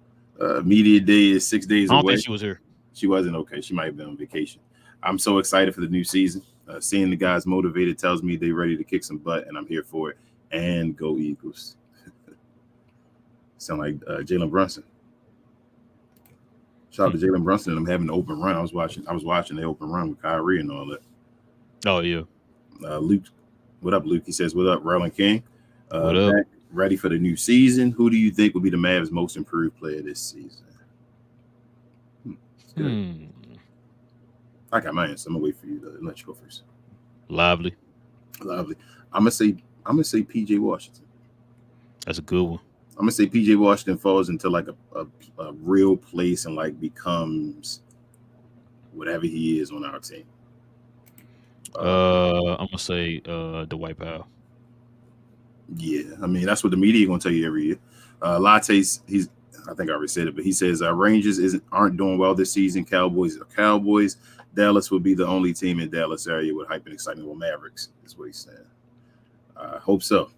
Media day is 6 days away. I don't think she was here. She wasn't. Okay, she might have been on vacation. I'm so excited for the new season. Seeing the guys motivated tells me they're ready to kick some butt, and I'm here for it. And go Eagles. Sound like Jalen Brunson. Shout out to Jalen Brunson and I'm having an open run. I was watching the open run with Kyrie and all that. Oh yeah. Luke, what up, Luke? He says, what up, Relle and King? What up? Back, ready for the new season. Who do you think will be the Mavs' most improved player this season? I got my answer. I'm gonna wait for you to let you go first. Lively. I'm gonna say PJ Washington. That's a good one. I'm gonna say PJ Washington falls into like a real place and like becomes whatever he is on our team. I'm gonna say Dwight Powell. Yeah, I mean that's what the media gonna tell you every year. Latte's I think I already said it, but he says Rangers aren't doing well this season. Cowboys are Cowboys. Dallas will be the only team in Dallas area with hype and excitement. Well, Mavericks is what he's saying. I hope so.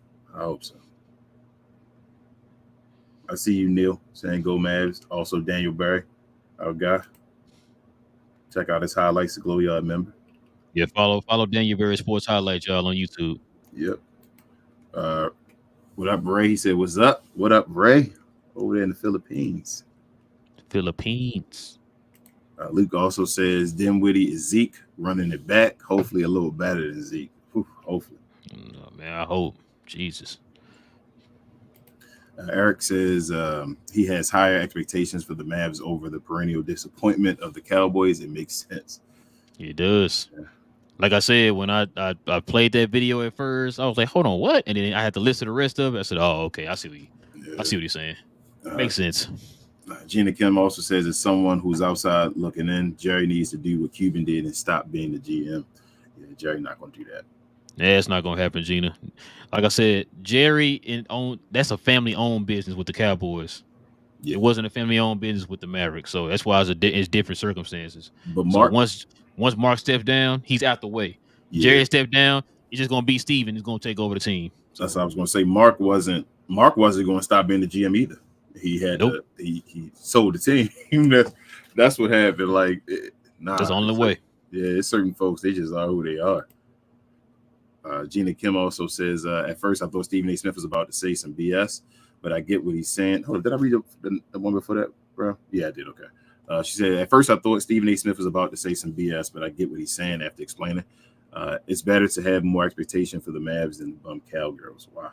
I see you, Neil, saying go Mavs. Also, Daniel Barry, our guy. Check out his highlights, the Glow Yard member. Yeah, follow Daniel Barry Sports Highlights, y'all, on YouTube. Yep. What up, Ray? He said, what's up? What up, Ray? Over there in the Philippines. Luke also says Dinwiddie is Zeke running it back. Hopefully a little better than Zeke. Hopefully. No, man, I hope. Jesus. Eric says he has higher expectations for the Mavs over the perennial disappointment of the Cowboys. It makes sense. It does. Yeah. Like I said, when I played that video at first, I was like, hold on, what? And then I had to listen to the rest of it. I said, oh, okay, I see what he's saying. Makes sense. Gina Kim also says as someone who's outside looking in, Jerry needs to do what Cuban did and stop being the GM. Yeah, Jerry not going to do that. Yeah, it's not going to happen, Gina. Like I said, Jerry that's a family-owned business with the Cowboys. Yeah. It wasn't a family-owned business with the Mavericks, so that's why it's different circumstances. But Mark, so once Mark stepped down, he's out the way. Yeah. Jerry stepped down, he's just going to be Steven. He's going to take over the team. So. That's what I was going to say. Mark wasn't going to stop being the GM either. He had he sold the team. that's what happened. Like, that's the only way. Yeah, it's certain folks, they just are who they are. Gina Kim also says, at first I thought Stephen A. Smith was about to say some BS, but I get what he's saying. Oh, did I read the one before that, bro? Yeah, I did. Okay. She said, at first I thought Stephen A. Smith was about to say some BS, but I get what he's saying after explaining. It's better to have more expectation for the Mavs than bum Cowgirls. Wow.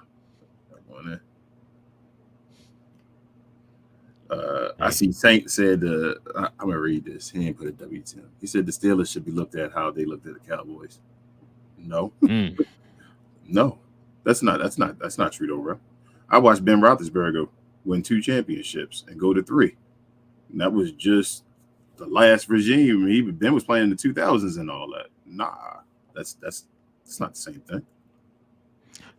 I see Saint said, I'm going to read this. He ain't put a W10. He said the Steelers should be looked at how they looked at the Cowboys. No, no, that's not true though, bro. I watched Ben Roethlisberger win 2 championships and go to 3. And that was just the last regime. Ben was playing in the 2000s and all that. Nah, that's not the same thing.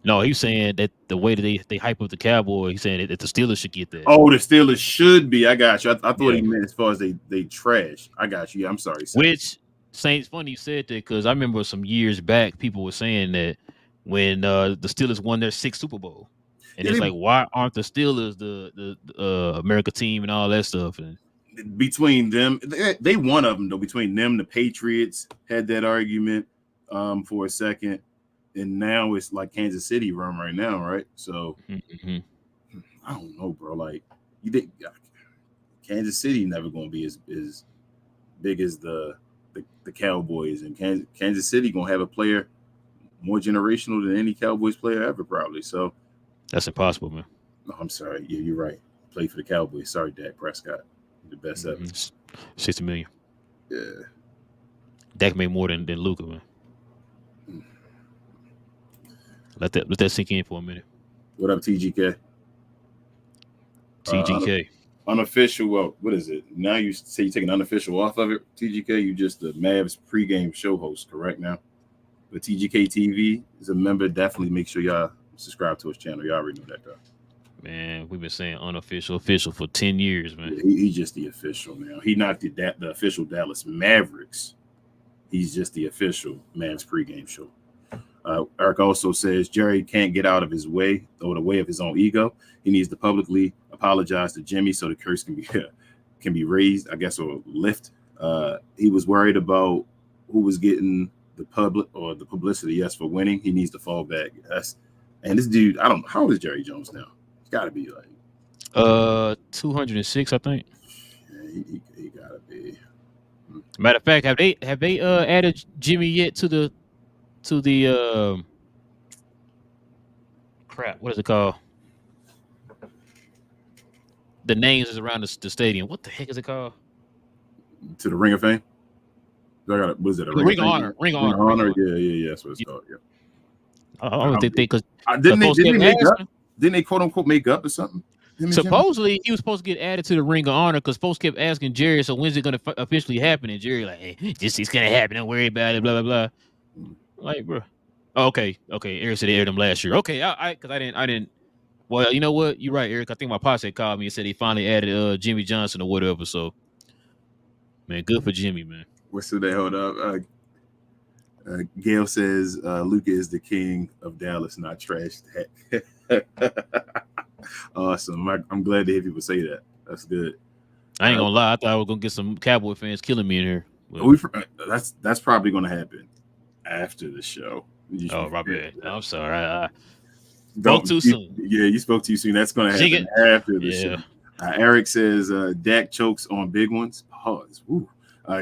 No, he's saying that the way that they hype up the Cowboys, he's saying that the Steelers should get that. Oh, the Steelers should be. I got you. I thought he meant as far as they trash. I got you. Yeah, I'm sorry. Which Saints, funny you said that because I remember some years back people were saying that when the Steelers won their 6th Super Bowl, and it's like, why aren't the Steelers the America team and all that stuff? And between them, they one of them though. Between them, the Patriots had that argument for a second. And now it's like Kansas City run right now, right? So I don't know, bro. Like you think Kansas City never going to be as big as the Cowboys, and Kansas City gonna have a player more generational than any Cowboys player ever, probably. So That's impossible, man. no, I'm sorry. Yeah, you're right. Play for the Cowboys. Sorry, Dak Prescott, the best ever. 60 million. Yeah. Dak made more than Luka, man. Let that sink in for a minute. What up, TGK? TGK. Unofficial. Well, what is it? Now you say you're taking unofficial off of it. TGK, you just the Mavs pregame show host, correct? Now, but TGK TV is a member. Definitely make sure y'all subscribe to his channel. Y'all already know that, though. Man, we've been saying unofficial, official for 10 years, man. Yeah, he's just the official now. He's not the official Dallas Mavericks. He's just the official Mavs pregame show. Eric also says Jerry can't get out of his way or the way of his own ego. He needs to publicly apologize to Jimmy so the curse can be raised, I guess, or lift. He was worried about who was getting the publicity. Yes, for winning, he needs to fall back. And this dude, I don't know, how old is Jerry Jones now? He's got to be like 206, I think. Yeah, he got to be. Matter of fact, have they added Jimmy yet to the crap? What is it called? The names is around the stadium. What the heck is it called? To the Ring of Fame. What is it? A Ring of Honor. Ring of Honor. Yeah. That's what it's called. Yeah. I don't think because didn't they quote unquote make up or something? Supposedly he was supposed to get added to the Ring of Honor because folks kept asking Jerry, so when's it going to officially happen? And Jerry like, hey, it's going to happen. Don't worry about it. Blah blah blah. Like, bro. Okay. Eric said they aired them last year. Okay, I didn't. Well, you know what? You're right, Eric. I think my pops had called me and said he finally added Jimmy Johnson or whatever. So, man, good for Jimmy, man. What's the hold up? Gail says Luka is the king of Dallas, not trash. Awesome. I'm glad to hear people say that. That's good. I ain't gonna lie. I thought I was gonna get some Cowboy fans killing me in here. That's probably gonna happen after the show. Oh, my bad. I'm sorry. I spoke too soon. Yeah, you spoke too soon. That's gonna happen after the show. Eric says Dak chokes on big ones. Pause.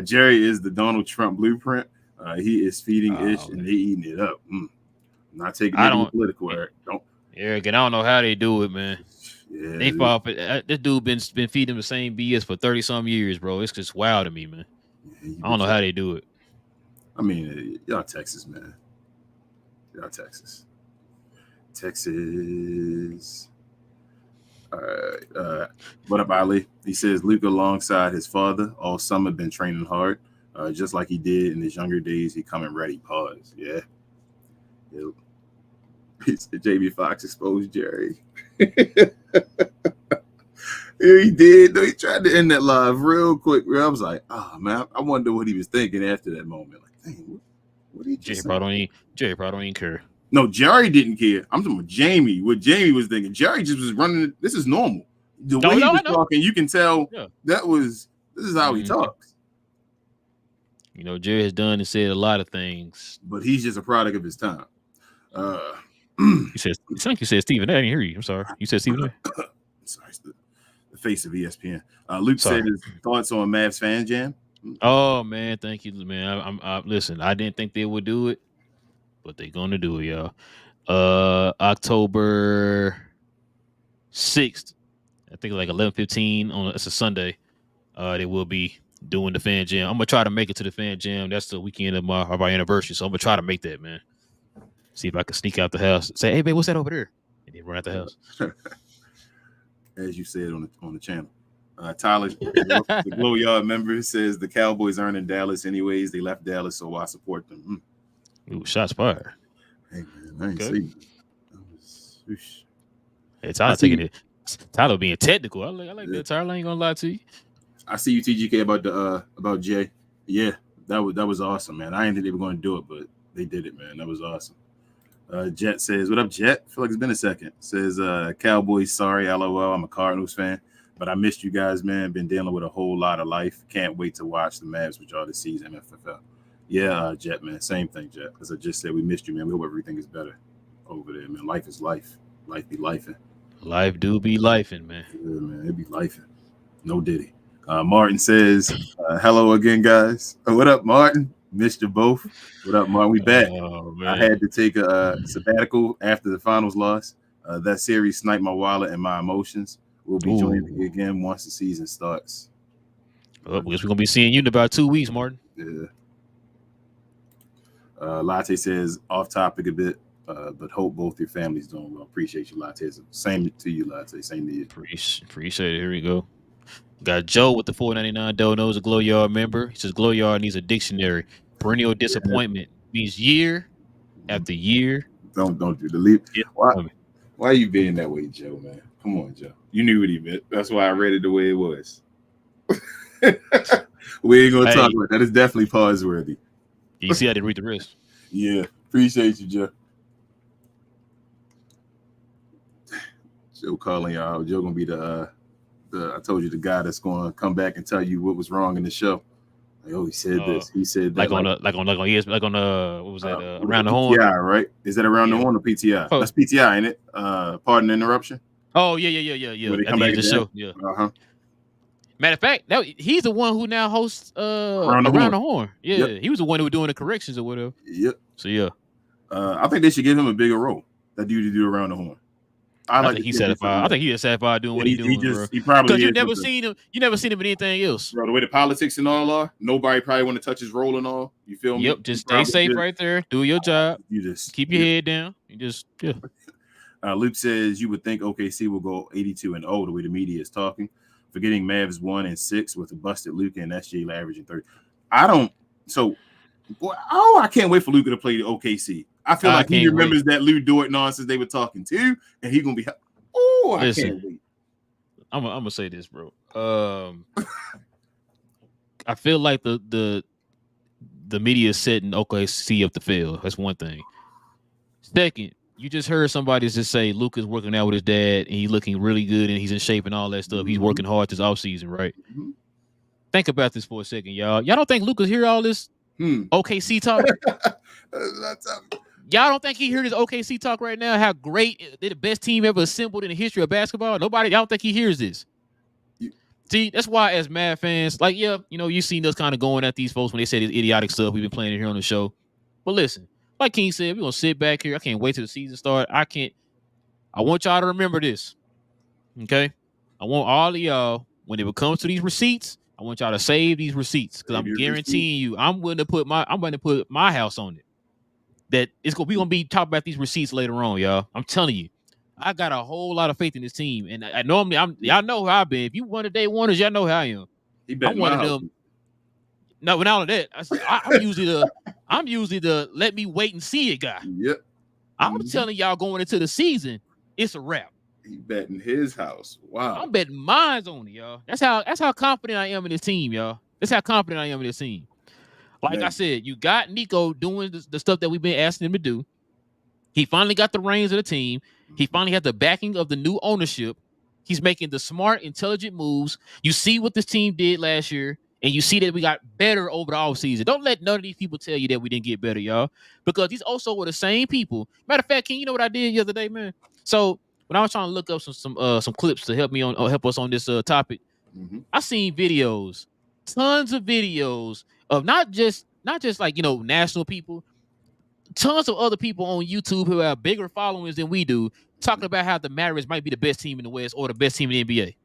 Jerry is the Donald Trump blueprint. He is feeding Ish and they eating it up. I'm not taking it political, Eric. Don't. Eric, and I don't know how they do it, man. Yeah, they fall for this dude been feeding the same BS for 30-some years, bro. It's just wild to me, man. Yeah, I don't know how they do it. I mean, y'all Texas, man. Y'all Texas. All right. What up, Ali? He says Luka alongside his father all summer been training hard, just like he did in his younger days. He coming ready. Pause. Yeah. Yep. Jamie Foxx exposed Jerry. Yeah, he did. No, he tried to end that live real quick. I was like, oh man, I wonder what he was thinking after that moment. Like, dang, what did he just say? Jerry probably don't even care. No, Jerry didn't care. I'm talking about Jamie. What Jamie was thinking. Jerry just was running. This is normal. The way he was talking, you can tell this is how he talks. You know, Jerry has done and said a lot of things, but he's just a product of his time. He says, I think you said Stephen A. I didn't hear you. I'm sorry. You said Stephen A. Sorry, the face of ESPN. Luke said his thoughts on Mavs fan jam. Oh man, thank you, man. Listen, I didn't think they would do it, but they're gonna do it, y'all. October 6th, I think like 11:15 it's a Sunday. They will be doing the fan jam. I'm gonna try to make it to the fan jam. That's the weekend of our anniversary, so I'm gonna try to make that, man. See if I can sneak out the house. Say, hey, babe, what's that over there? And then run out the house. As you said on the channel. Tyler, the Glow Yard member, says the Cowboys aren't in Dallas anyways. They left Dallas, so why support them? Ooh, shots fired. Hey, man, I ain't see it. Hey, Tyler taking it. Tyler being technical. I like that. Tyler, I ain't gonna lie to you. I see you, TGK, about Jay. Yeah, that was awesome, man. I didn't think they were going to do it, but they did it, man. That was awesome. Jet says, what up, Jet? I feel like it's been a second. Says, Cowboys, sorry, LOL. I'm a Cardinals fan, but I missed you guys, man. Been dealing with a whole lot of life. Can't wait to watch the Mavs with y'all this season, FFL. Yeah, Jet, man. Same thing, Jet. As I just said, we missed you, man. We hope everything is better over there, man. Life is life. Life be lifing. Life do be lifing, man. Yeah, man. It be lifing. No Diddy. Martin says, hello again, guys. What up, Martin? Missed you both. What up, Martin? We back. Oh, I man. had to take a sabbatical after the finals loss. That series sniped my wallet and my emotions. We'll be joining you again once the season starts. Well, I guess we're going to be seeing you in about 2 weeks, Martin. Yeah. Latte says, off topic a bit, but hope both your families doing well. Appreciate you, Latte. Same to you, Latte. Same to you. Appreciate it. Here we go. Got Joe with the $4.99 donos, a Glow Yard member. He says Glow Yard needs a dictionary. Perennial disappointment means year after year. Don't do the leap. Why are you being that way, Joe, man? Come on, Joe. You knew what he meant. That's why I read it the way it was. We ain't gonna talk about that. It's definitely pause worthy. You see, I didn't read the rest. Yeah, appreciate you, Joe. Joe calling y'all. Joe gonna be the I told you the guy that's gonna come back and tell you what was wrong in the show. Like, oh, he said this. He said that. Like on what was that? Around the Horn, PTI, right? Is that Around the Horn or PTI? Oh. That's PTI, ain't it? Pardon the interruption. Oh yeah. When they come back the show. Yeah. Matter of fact, he's the one who now hosts Around the Horn. Yeah, yep. He was the one who was doing the corrections or whatever. Yep. So yeah, I think they should give him a bigger role. That dude to do Around the Horn. I think he's satisfied. I think he's satisfied doing what he's doing. He probably because you never seen him. You never seen him in anything else. Bro, the way the politics and all are, nobody probably want to touch his role and all. You feel me? Yep. Just stay safe right there. Do your job. You just keep your head down. You just Luke says you would think OKC will go 82-0 the way the media is talking. Forgetting Mavs 1-6 with a busted Luka and SJ averaging 30. I can't wait for Luka to play the OKC. I feel like he remembers that Lou Dort nonsense they were talking to, and he's gonna be. I can't wait. I'm gonna say this, bro. I feel like the media is setting OKC up the field. That's one thing. Second, you just heard somebody just say Luka's working out with his dad, and he's looking really good, and he's in shape and all that stuff. He's working hard this offseason, right? Mm-hmm. Think about this for a second, y'all. Y'all don't think Luka's hear all this OKC talk? Y'all don't think he heard his OKC talk right now? How great they're the best team ever assembled in the history of basketball? Y'all don't think he hears this? See, that's why as Mavs fans, you've seen us kind of going at these folks when they say this idiotic stuff we've been playing it here on the show. But listen, like King said, we're gonna sit back here. I can't wait till the season starts. I want y'all to remember this. Okay? I want all of y'all, when it comes to these receipts, I want y'all to save these receipts. Because I'm guaranteeing you, I'm going to put my house on it. That we're gonna be talking about these receipts later on, y'all. I'm telling you, I got a whole lot of faith in this team, and I normally y'all know how I've been. If you one of day oneers, y'all know how I am. I'm one of them. No, but all of that, I'm usually the let me wait and see it guy. Yep. I'm telling y'all going into the season, it's a wrap. He betting his house. Wow. I'm betting mines on it, y'all. That's how confident I am in this team, y'all. That's how confident I am in this team. Like I said, you got Nico doing the stuff that we've been asking him to do. He finally got the reins of the team. He finally had the backing of the new ownership. He's making the smart, intelligent moves. You see what this team did last year, and you see that we got better over the offseason. Don't let none of these people tell you that we didn't get better, y'all, because these also were the same people. Matter of fact, King, you know what I did the other day, man? So when I was trying to look up some clips to help us on this topic, I seen videos, tons of videos of not just like national people, tons of other people on YouTube who have bigger followings than we do, talking about how the Mavericks might be the best team in the West or the best team in the NBA.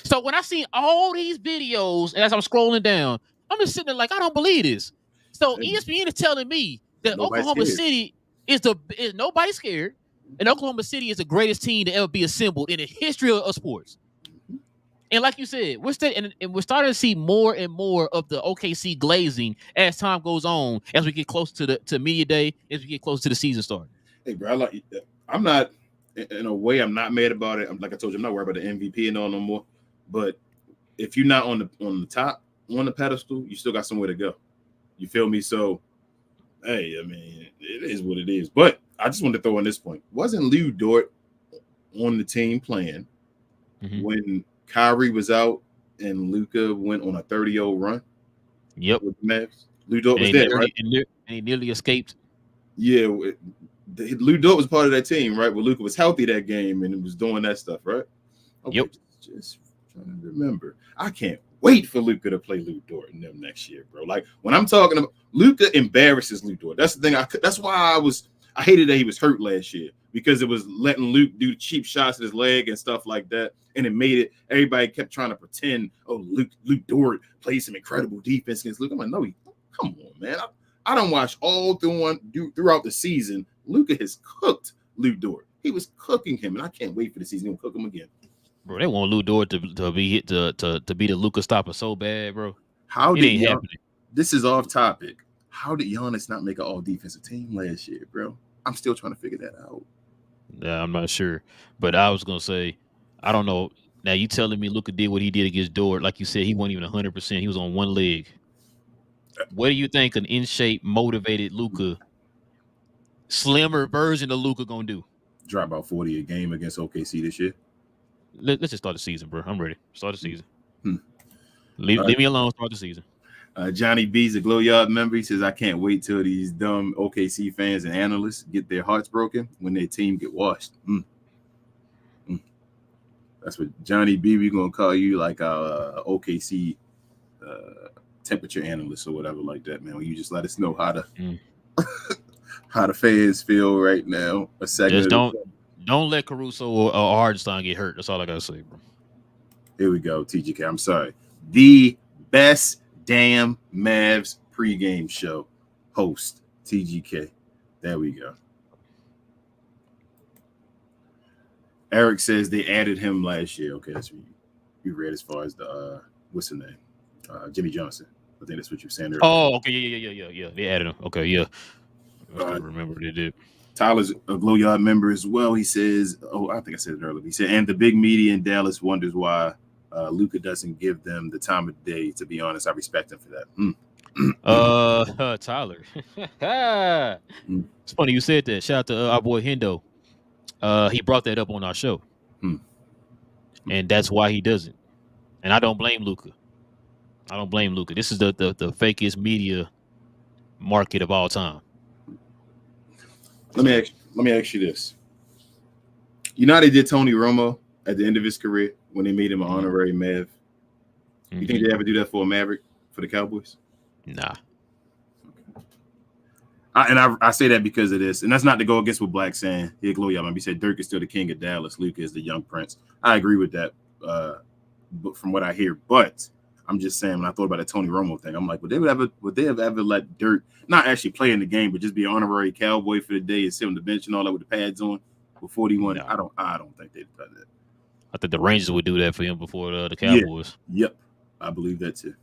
So when I see all these videos, and as I'm scrolling down, I'm just sitting there like, I don't believe this. So ESPN is telling me that Oklahoma City is nobody's scared, and Oklahoma City is the greatest team to ever be assembled in the history of sports. And like you said, we're starting to see more and more of the OKC glazing as time goes on, as we get close to media day, as we get close to the season starting. Hey, bro, I'm not in a way. I'm not mad about it. Like I told you, I'm not worried about the MVP and all no more. But if you're not on the top, on the pedestal, you still got somewhere to go. You feel me? So, hey, I mean, it is what it is. But I just wanted to throw in this point: wasn't Lou Dort on the team playing when Kyrie was out and Luka went on a 30-0 run? Yep. With the Mavs. Lou Dort was there, right? And he nearly escaped. Yeah. Lou Dort was part of that team, right? Where Luka was healthy that game and was doing that stuff, right? Okay, yep. Just trying to remember. I can't wait for Luka to play Luke Dort in them next year, bro. Like when I'm talking about Luka embarrasses Luke Dort. That's the thing. That's why I hated that he was hurt last year because it was letting Luke do cheap shots at his leg and stuff like that, and it made it. Everybody kept trying to pretend, oh, Luke Dort plays some incredible defense against Luke. I'm like, no, come on, man. I don't watch all throughout the season. Luka has cooked Luke Dort. He was cooking him, and I can't wait for the season to cook him again. Bro, they want Lou Dort to be hit to be the Luka stopper so bad, bro. How it did ain't happening? This is off topic. How did Giannis not make an all defensive team last year, bro? I'm still trying to figure that out. Yeah, I'm not sure, but I was gonna say, I don't know. Now you telling me Luka did what he did against Dort? Like you said, he wasn't even 100%. He was on one leg. What do you think an in shape, motivated Luka, slimmer version of Luka gonna do? Drop about 40 a game against OKC this year. Let's just start the season, bro. I'm ready. Start the season. Leave me alone. Start the season. Johnny B's a Glow Yard member. He says, I can't wait till these dumb OKC fans and analysts get their hearts broken when their team get washed. That's what Johnny B, we're going to call you, like our OKC temperature analyst or whatever like that, man. When you just let us know how to how the fans feel right now. A segment. Just don't let Caruso or Hardenstein get hurt. That's all I got to say, bro. Here we go, TGK. I'm sorry. The best damn Mavs pregame show host, TGK. There we go. Eric says they added him last year. Okay, that's what you read as far as the what's the name? Jimmy Johnson. I think that's what you were saying earlier. Oh, okay, yeah. They added him. Okay, yeah. I remember they did. Tyler's a Glow Yard member as well. He says, I think I said it earlier. He said, and the big media in Dallas wonders why Luka doesn't give them the time of day. To be honest, I respect him for that. Tyler. It's funny you said that. Shout out to our boy Hendo. He brought that up on our show. And that's why he doesn't. And I don't blame Luka. This is the fakest media market of all time. Let me ask you this. You know how they did Tony Romo at the end of his career when they made him an honorary Mav? You think they ever do that for a Maverick for the Cowboys? Nah. I say that because of this, and that's not to go against what Black's saying. He said Dirk is still the king of Dallas. Luka is the young prince. I agree with that, but from what I hear. But I'm just saying, when I thought about the Tony Romo thing, I'm like, would they have ever let Dirk not actually play in the game, but just be an honorary Cowboy for the day and sit on the bench and all that with the pads on before he won? No. I don't think they'd done that. I think the Rangers would do that for him before the Cowboys. Yeah. Yep, I believe that too.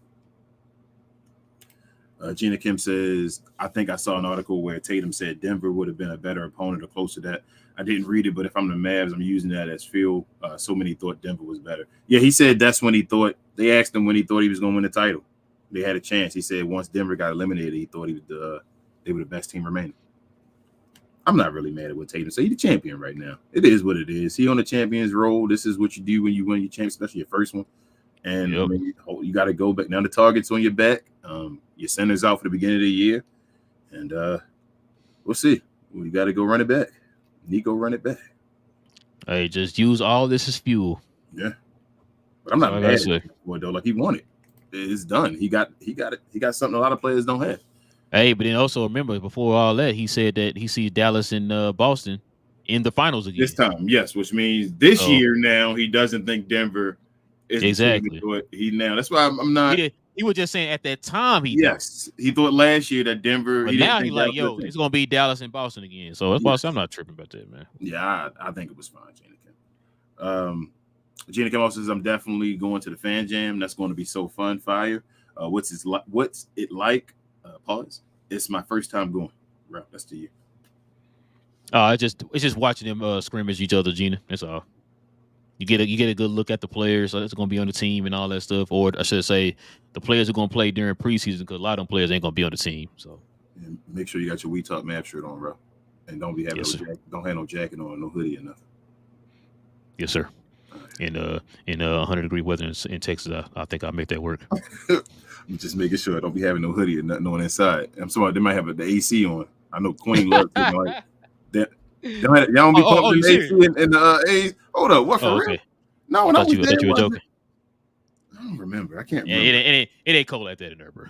Gina Kim says, I think I saw an article where Tatum said Denver would have been a better opponent or close to that. I didn't read it, but if I'm the Mavs, I'm using that as feel. So many thought Denver was better. Yeah, he said that's when he thought. They asked him when he thought he was going to win the title. They had a chance. He said once Denver got eliminated, he thought they were the best team remaining. I'm not really mad at what Tatum said. He's the champion right now. It is what it is. He on the champion's role. This is what you do when you win your championship, especially your first one. And I mean, you got to go back. Now the target's on your back. Your center's out for the beginning of the year. And we'll see. We got to go run it back. Nico, run it back. Hey, just use all this as fuel. Yeah. But I'm not mad at him for it, though. Like, he won it. It's done. He got it. He got something a lot of players don't have. Hey, but then also remember, before all that, he said that he sees Dallas and Boston in the finals again. This time, yes, which means this year now he doesn't think Denver is exactly. That's why I'm not. He was just saying at that time he thought last year that Denver. But now he's like, yo, it's gonna be Dallas and Boston again. So that's why I'm not tripping about that, man. Yeah, I think it was fine, Gina Kim. Gina Kim also says I'm definitely going to the fan jam. That's going to be so fun, fire. What's it like? Pause. It's my first time going. Right, that's to you. It's just watching them scrimmage each other, Gina. That's all. You get a good look at the players that's going to be on the team and all that stuff. Or I should say, the players are going to play during preseason because a lot of them players ain't going to be on the team. So, and make sure you got your We Talk Mavs shirt on, bro, and don't be having don't have no jacket on, no hoodie or nothing. Yes, sir. In 100-degree weather in Texas, I think I'll make that work. I'm just making sure. Don't be having no hoodie or nothing on inside. I'm sorry, they might have the AC on. I know Queen loves it like that. Y'all don't be pumping the AC in the AC. Hold up, what for real? Okay. No, I thought you were joking. don't remember. I can't Yeah, remember. it ain't cold like that in there, bro.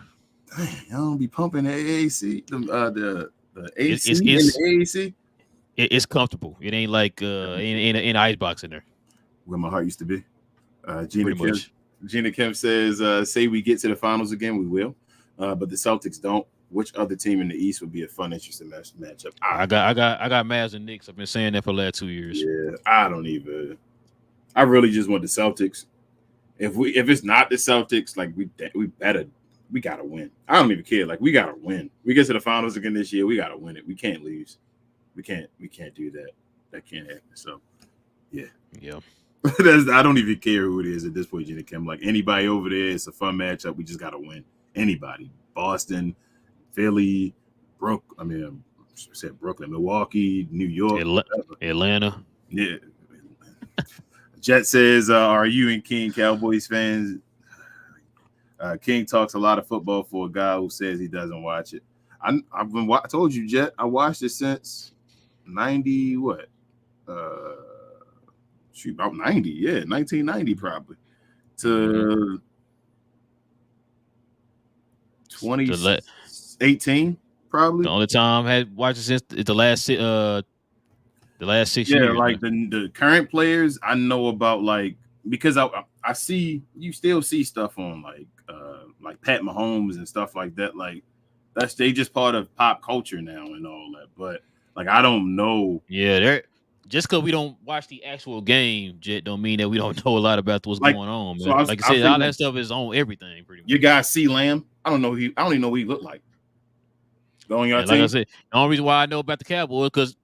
Dang, I don't be pumping the AAC, the AC It's and the AAC. it's comfortable. It ain't like in an ice box in there. Where my heart used to be. Gina Pretty Kim says, say we get to the finals again, we will. But the Celtics don't. Which other team in the East would be a fun, interesting matchup? I got Mavs and Knicks. I've been saying that for the last 2 years. Yeah, I really just want the Celtics. If it's not the Celtics, like we gotta win. I don't even care. Like we gotta win. We get to the finals again this year. We gotta win it. We can't lose. We can't do that. That can't happen. So yeah. I don't even care who it is at this point, Gina Kim. Like anybody over there, it's a fun matchup. We just gotta win. Anybody. Boston, Philly, Brooklyn, Milwaukee, New York, Atlanta. Yeah. Jet says, are you and King Cowboys fans? King talks a lot of football for a guy who says he doesn't watch it. I told you, Jet, I watched it since 90, what? About 90, yeah, 1990 probably. To 2018, probably. The only time I had watched it since the last 6 years. Yeah, like the current players I know about, like because I see you still see stuff on like Pat Mahomes and stuff like that. Like they just part of pop culture now and all that. But like I don't know. Yeah, they're just because we don't watch the actual game, Jet, don't mean that we don't know a lot about what's going on. Man. So like I said, all that stuff is on everything pretty much. Your guy C Lamb, I don't even know what he looked like. On your team? Like I said, the only reason why I know about the Cowboys because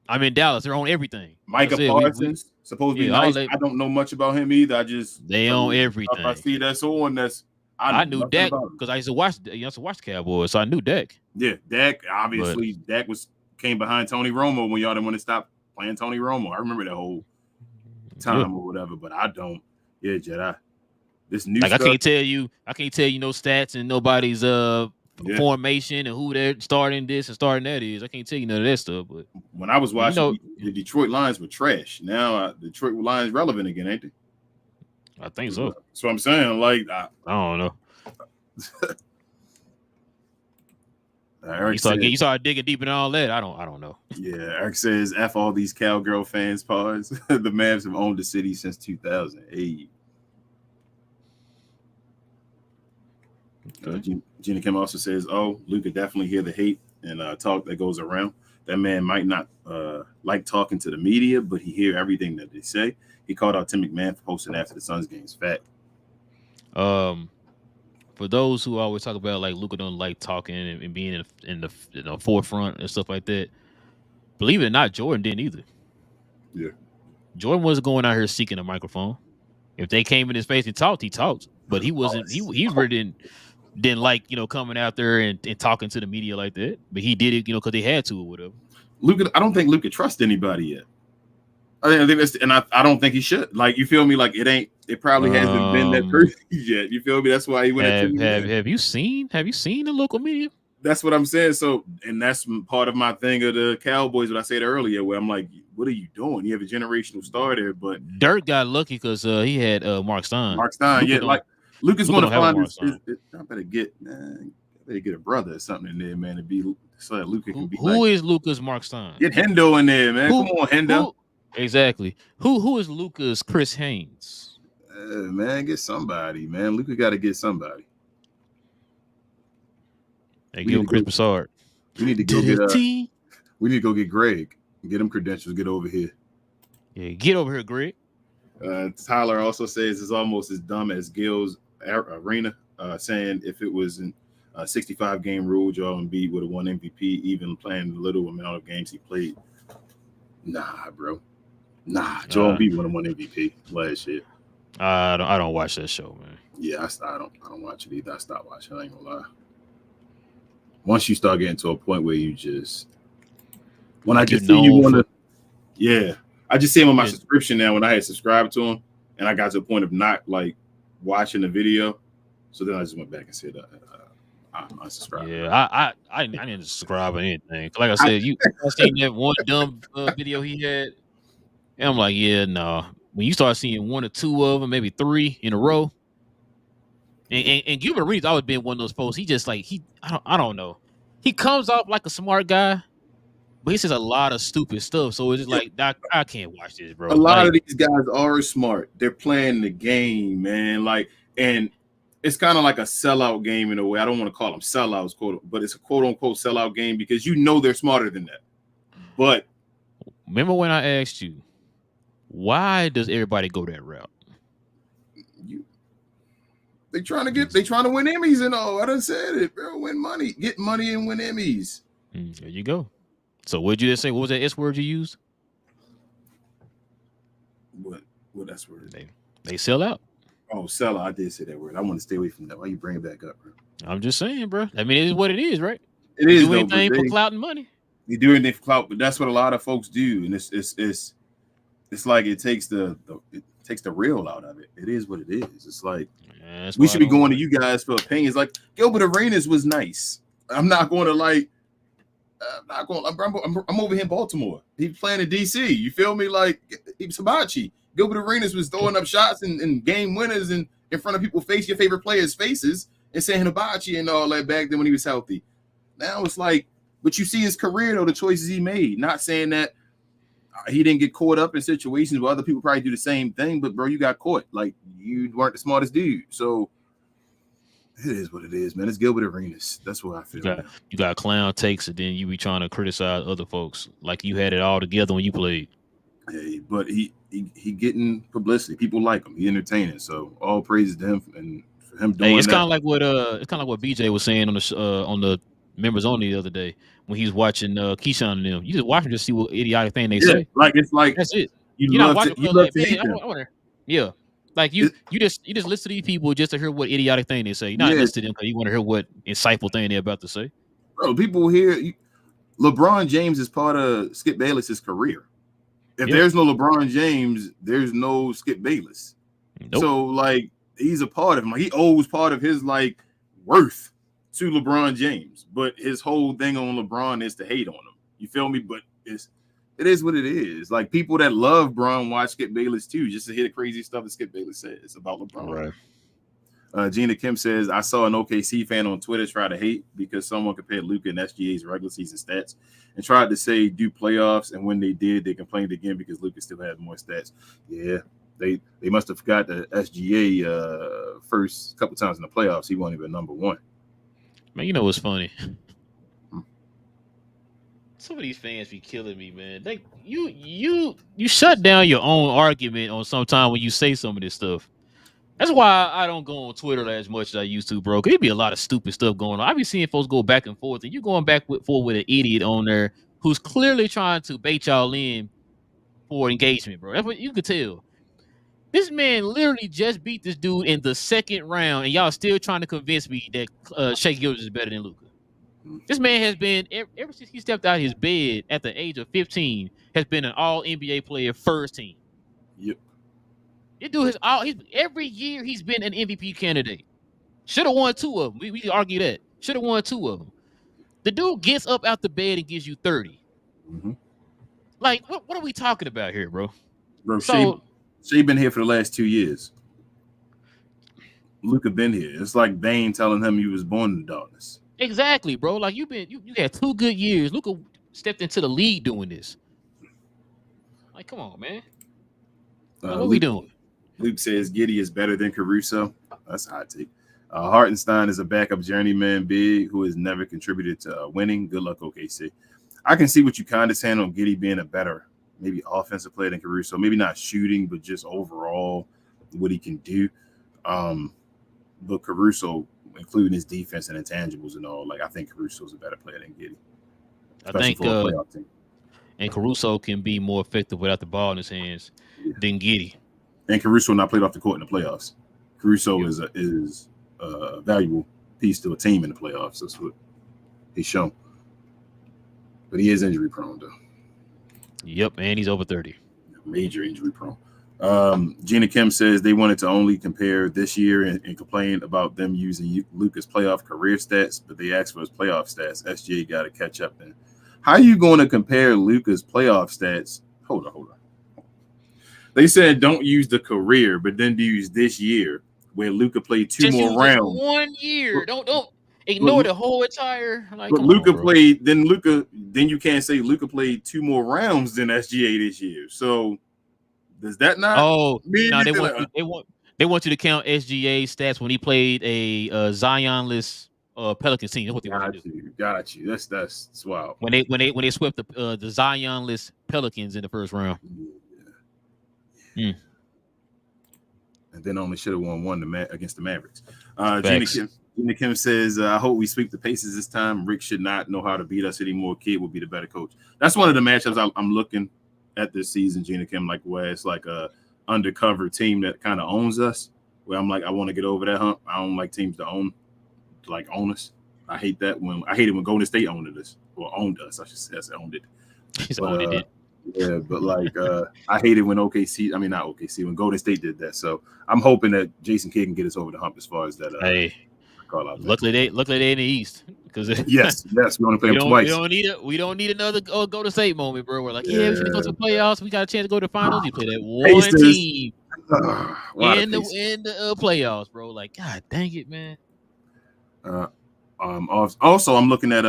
I'm in Dallas. They're on everything. Micah Parsons, supposed to be nice. I don't know much about him either. They own everything. If I see that's on, I knew Dak because I used to watch the Cowboys, so I knew Dak. Yeah, Dak obviously. Dak came behind Tony Romo when y'all didn't want to stop playing Tony Romo. I remember that whole time or whatever, but I don't. Yeah, Jedi. This new stuff, I can't tell you no stats and nobody's formation and who they're starting this and starting that is. I can't tell you none of that stuff. But when I was watching, the Detroit Lions were trash. Now Detroit Lions relevant again, ain't they? I think so. So I'm saying, like, I don't know. Eric you start digging deep in all that. I don't know. Yeah, Eric says, "F all these cowgirl fans." Pause. The Mavs have owned the city since 2008. Gina Kim also says, "Oh, Luka definitely hear the hate and talk that goes around. That man might not like talking to the media, but he hear everything that they say. He called out Tim McMahon for posting after the Suns game's fact." For those who always talk about like Luka don't like talking and being in the forefront and stuff like that, believe it or not, Jordan didn't either. Yeah, Jordan wasn't going out here seeking a microphone. If they came in his face and talked, he talked, but he wasn't. He really didn't like coming out there and talking to the media like that. But he did it because they had to or whatever. Luka, I don't think Luka trusts anybody yet. I think that's, and I don't think he should. Like, you feel me? Like it probably hasn't been that person yet. You feel me? That's why he went. Have you seen the local media? That's what I'm saying. So, and that's part of my thing of the Cowboys. What I said earlier, where I'm like, what are you doing? You have a generational star there, but Dirk got lucky because he had Mark Stein. Like Luka's going to find his. I better get a brother or something in there, man. To be so that Luka can be. Who is Luka's Mark Stein? Get Hendo in there, man. Come on, Hendo. Exactly. Who is Luka's Chris Haynes? Man, get somebody, man. Luka got to get somebody. Hey, give him Chris Broussard. We need to go get we need to go get Greg and get him credentials. Get over here. Yeah, get over here, Greg. Tyler also says it's almost as dumb as Gil's arena, saying if it was a 65 game rule, Joel Embiid would have won MVP, even playing the little amount of games he played. Nah, bro. Nah, Joel Embiid would have won MVP last year. I don't watch that show, man. Yeah, I don't watch it either. I stopped watching. I ain't gonna lie. Once you start getting to a point where you just, when I just see you want to, yeah, I just see him on my subscription now. When I had subscribed to him, and I got to the point of not like watching the video, so then I just went back and said, I'm unsubscribed. Yeah, I didn't subscribe or anything. Like I said, I seen that one dumb video he had, and I'm like, yeah, no. When you start seeing one or two of them, maybe three in a row, And Gilbert Arenas always been one of those folks. He just like I don't know. He comes off like a smart guy, but he says a lot of stupid stuff. So it's just like I can't watch this, bro. A lot like, of these guys are smart. They're playing the game, man. Like, and it's kind of like a sellout game in a way. I don't want to call them sellouts, but it's a quote unquote sellout game because you know they're smarter than that. But remember when I asked you, why does everybody go that route? They trying to win Emmys and all. I done said it, bro. Win money, get money, and win Emmys. There you go. So what did you just say? What was that S word you used? What that's word? They sell out. Oh, sell out. I did say that word. I want to stay away from that. Why you bring it back up, bro? I'm just saying, bro. I mean, it is what it is, right? It is. Do anything for clout and money. You do anything for clout, but that's what a lot of folks do, and it's like it takes the real out of it. It is what it is. It's like we should be going to you guys for opinions. Like Gilbert Arenas was nice. I'm not going to like. I'm over here in Baltimore. He's playing in DC. You feel me? Like he was hibachi. Gilbert Arenas was throwing up shots and game winners in front of people's face, your favorite players' faces, and saying hibachi and all that back then when he was healthy. Now it's like, but you see his career though, the choices he made. Not saying that he didn't get caught up in situations where other people probably do the same thing, but bro, you got caught. Like you weren't the smartest dude. So it is what it is, man. It's Gilbert Arenas. That's what I feel. You got clown takes, and then you be trying to criticize other folks like you had it all together when you played. Hey, but he getting publicity. People like him. He entertaining. So all praise to him and for him doing. Hey, it's that. kind of like what BJ was saying on the members only the other day when he was watching Keyshawn and them. You just watch him to see what idiotic thing they say. Like it's like that's it. You love to hate them. Yeah. Like you just listen to these people just to hear what idiotic thing they say. You're not listening to them because you want to hear what insightful thing they're about to say. Bro, people hear LeBron James is part of Skip Bayless's career. If there's no LeBron James, there's no Skip Bayless. Nope. So like he's a part of him. Like, he owes part of his like worth to LeBron James. But his whole thing on LeBron is to hate on him. You feel me? But it is what it is. Like people that love Bron watch Skip Bayless too, just to hear the crazy stuff that Skip Bayless says about LeBron. Right. Gina Kim says, I saw an OKC fan on Twitter try to hate because someone compared Luka and SGA's regular season stats and tried to say do playoffs. And when they did, they complained again because Luka still had more stats. Yeah, they must have forgot that SGA first couple times in the playoffs, he wasn't even number one. Man, you know what's funny? Some of these fans be killing me, man. Like you shut down your own argument on some time when you say some of this stuff. That's why I don't go on Twitter as much as I used to, bro. There'd be a lot of stupid stuff going on. I be seeing folks go back and forth, and you going back forth with an idiot on there who's clearly trying to bait y'all in for engagement, bro. That's what you could tell. This man literally just beat this dude in the second round, and y'all still trying to convince me that Shai Gilgeous is better than Luka. This man has been, ever since he stepped out of his bed at the age of 15, has been an all-NBA player first team. Yep. This dude every year he's been an MVP candidate. Should have won 2 of them. We can argue that. Should have won 2 of them. The dude gets up out the bed and gives you 30. Mm-hmm. Like, what are we talking about here, bro? Bro, Shai been here for the last 2 years. Luka been here. It's like Bane telling him he was born in darkness. Exactly, bro. Like you had 2 good years. Luka stepped into the league doing this. Like, come on, man. What we doing? Luke says Giddey is better than Caruso. That's a hot take. Hartenstein is a backup journeyman big who has never contributed to winning. Good luck, OKC. I can see what you kind of saying on Giddey being a better, maybe offensive player than Caruso. Maybe not shooting, but just overall what he can do. But Caruso, including his defense and intangibles and all, like I think Caruso's a better player than Giddey. I think and Caruso can be more effective without the ball in his hands than Giddey. And Caruso not played off the court in the playoffs. Caruso is a valuable piece to a team in the playoffs. That's what he's shown. But he is injury prone, though. Yep, and he's over 30. Major injury prone. Gina Kim says they wanted to only compare this year and complain about them using Luka's playoff career stats, but they asked for his playoff stats. SGA got to catch up. And how are you going to compare Luka's playoff stats? Hold on. They said don't use the career, but then use this year. where Luka played two Just more use rounds. 1 year. Don't ignore But- the whole entire. Like, But come Luka on, bro. played. Then you can't say Luka played 2 more rounds than SGA this year. So does that not? Oh mean no, anything? they want you to count SGA stats when he played a Zionless Pelicans team. That's what they want you to do. Got you. That's wild. When they swept the Zionless Pelicans in the first round. Yeah. And then only should have won against the Mavericks. Gina Kim says, I hope we sweep the Pacers this time. Rick should not know how to beat us anymore. Kid will be the better coach. That's one of the matchups I'm looking at this season, Gina Kim, like where it's like a undercover team that kind of owns us, where I'm like, I want to get over that hump. I don't like teams to own us. I hate that when Golden State owned us, or owned us. I should say owned it. He's owned it. Yeah, but like I hate it when not OKC, when Golden State did that. So I'm hoping that Jason Kidd can get us over the hump as far as that. Hey, luckily they in the East, because yes, we only play them twice. We don't need another Golden State moment, bro. We're like, we should go to the playoffs. We got a chance to go to the finals. You play that one team in the playoffs, bro. Like, God dang it, man. Also, I'm looking at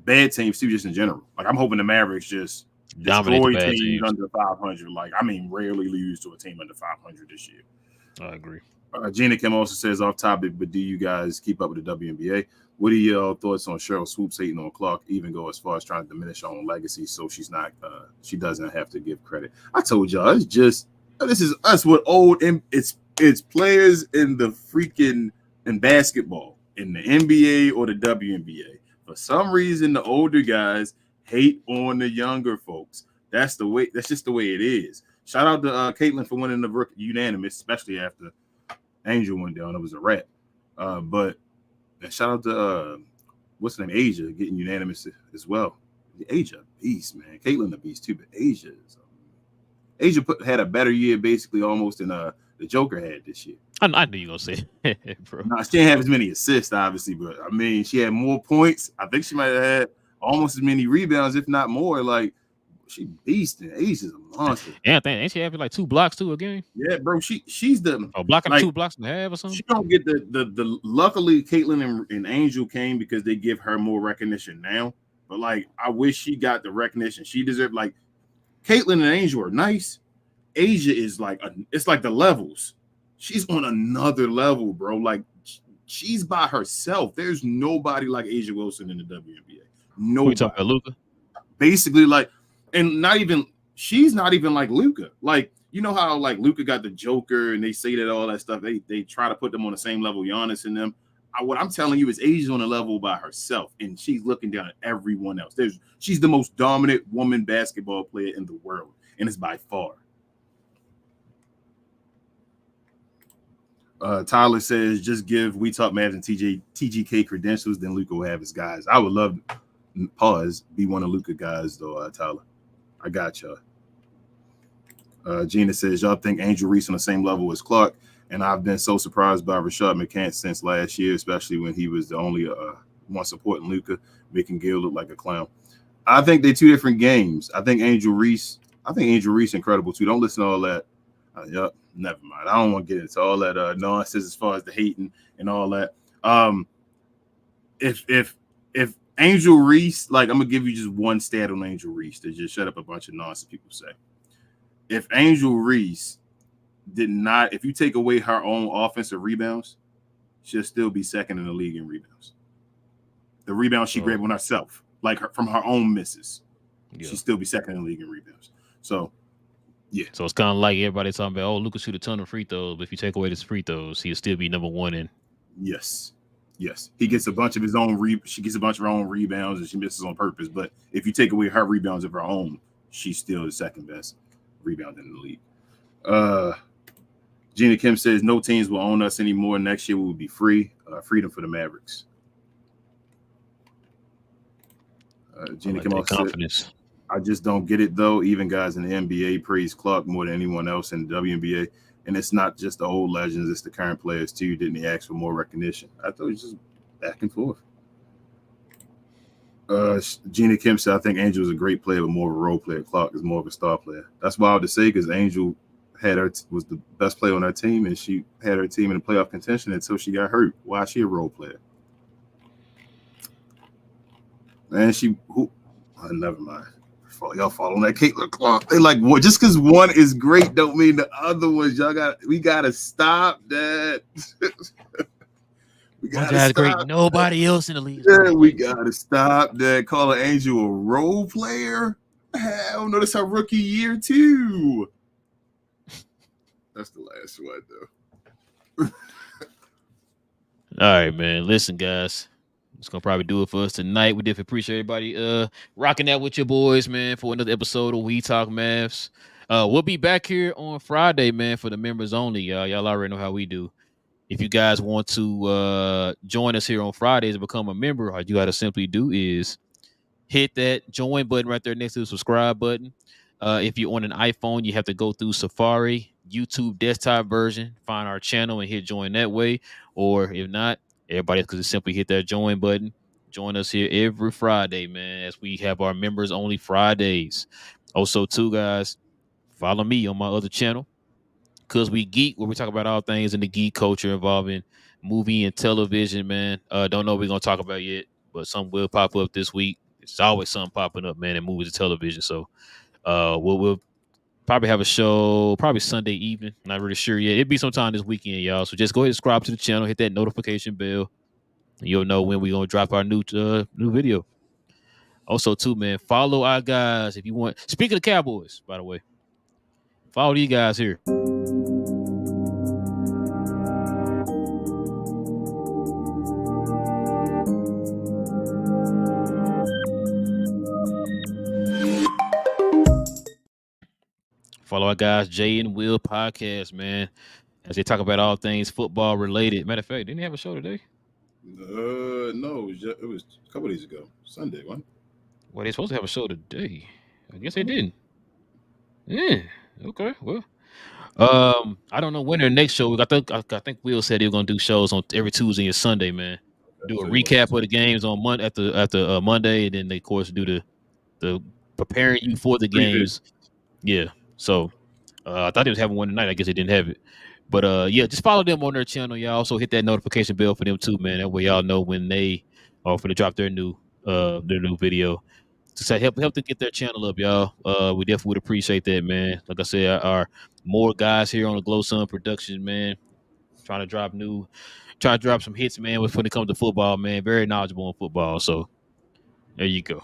bad teams too, just in general. Like, I'm hoping the Mavericks just destroy teams under 500. Like, rarely lose to a team under 500 this year. I agree. Gina Kim also says, off topic, but do you guys keep up with the WNBA? What are your thoughts on Cheryl Swoops hating on Clark, even go as far as trying to diminish her own legacy so she doesn't have to give credit? I told y'all, it's just, this is us with old, it's players in the freaking, in basketball, in the NBA or the WNBA. For some reason, the older guys hate on the younger folks. That's just the way it is. Shout out to Caitlin for winning the unanimous, especially after Angel went down. It was a wrap. But shout out to what's her name, Asia, getting unanimous as well. Asia, beast, man. Caitlin, the beast too, but Asia had a better year, basically, almost than the Joker had this year. I knew you were gonna say it, bro. Nah, she didn't have as many assists, obviously, but she had more points. I think she might have had almost as many rebounds, if not more. Like, she beast, and Asia's a monster. Yeah, ain't she having like 2 blocks too a game? Yeah, bro. She's the blocking like, 2 blocks and a half or something. She don't get the luckily Caitlin and Angel came because they give her more recognition now. But like, I wish she got the recognition she deserved. Like, Caitlin and Angel are nice. Asia is like it's like the levels. She's on another level, bro. Like, she's by herself. There's nobody like Asia Wilson in the WNBA. Nobody. We talking about Luka? Basically, like, and she's not even like Luka. Like, you know how like Luka got the Joker and they say that all that stuff. They try to put them on the same level, Giannis and them. What I'm telling you is Asia's on a level by herself, and she's looking down at everyone else. She's the most dominant woman basketball player in the world, and it's by far. Tyler says, just give We Talk Mavs and TGK credentials, then Luka will have his guys. I would love to be one of Luka guys, though, Tyler. I got y'all. Gina says, y'all think Angel Reese on the same level as Clark? And I've been so surprised by Rashad McCants since last year, especially when he was the only one supporting Luka, making Gil look like a clown. I think they're 2 different games. I think Angel Reese incredible, too. Don't listen to all that. Never mind. I don't want to get into all that nonsense as far as the hating and all that. If Angel Reese, like, I'm gonna give you just one stat on Angel Reese to just shut up a bunch of nonsense people say. If Angel Reese if you take away her own offensive rebounds, she'll still be second in the league in rebounds. The rebounds she grabbed on herself, like from her own misses, she'll still be second in the league in rebounds. So. Yeah. So it's kind of like everybody talking about, Luka shoot a ton of free throws, but if you take away his free throws, he'll still be number 1 in. Yes. He gets a bunch of his own she gets a bunch of her own rebounds and she misses on purpose. But if you take away her rebounds of her own, she's still the second best rebounder in the league. Gina Kim says no teams will own us anymore. Next year we will be free. Freedom for the Mavericks. Gina Kim also said, I just don't get it, though. Even guys in the NBA praise Clark more than anyone else in the WNBA. And it's not just the old legends, it's the current players, too. Didn't he ask for more recognition? I thought it was just back and forth. Gina Kim said, I think Angel is a great player, but more of a role player. Clark is more of a star player. That's wild to say because Angel was the best player on her team, and she had her team in the playoff contention until she got hurt. Why is she a role player? And never mind. Y'all following that Caitlin Clark? They like what? Just because one is great don't mean the other ones. We gotta stop that. We gotta great. stop. Nobody else in the league. Yeah, we gotta stop that. Call an Angel a role player. Hell no, that's her rookie year too. That's the last one though. All right, man. Listen, guys. It's gonna probably do it for us tonight. We definitely appreciate everybody rocking out with your boys, man, for another episode of We Talk Mavs. We'll be back here on Friday, man, for the members only. Y'all already know how we do. If you guys want to join us here on Fridays and become a member, all you gotta simply do is hit that join button right there next to the subscribe button. If you're on an iPhone, you have to go through Safari, YouTube desktop version, find our channel and hit join that way. Or if not, everybody could simply hit that join button. Join us here every Friday, man, as we have our members only Fridays. Also, too, guys, follow me on my other channel, Cause We Geek, where we talk about all things in the geek culture involving movie and television, man. Don't know what we're gonna talk about yet, but something will pop up this week. It's always something popping up, man, in movies and television. So we'll probably have a show probably Sunday evening. Not really sure yet. It'll be sometime this weekend, y'all. So just go ahead and subscribe to the channel, hit that notification bell, and you'll know when we're gonna drop our new video. Also, too, man, follow our guys if you want. Speaking of Cowboys, by the way, follow these guys here. Follow our guys, Jay and Will podcast, man, as they talk about all things football related. Matter of fact, didn't they have a show today? No, it was a couple days ago, Sunday, one. Well, they're supposed to have a show today. I guess they didn't. Yeah. Okay. Well, I don't know when their next show. I think Will said they were gonna do shows on every Tuesday and Sunday, man. Do a recap of the games on Monday after Monday, and then they of course do the preparing you for the games. Yeah. So I thought they was having one tonight. I guess they didn't have it. But yeah, just follow them on their channel. Y'all also hit that notification bell for them too, man. That way y'all know when they are going to drop their new video. To say help to get their channel up, y'all. We definitely would appreciate that, man. Like I said, our more guys here on the Glow Sun Productions, man. Trying to drop some hits, man, when it comes to football, man. Very knowledgeable in football. So there you go.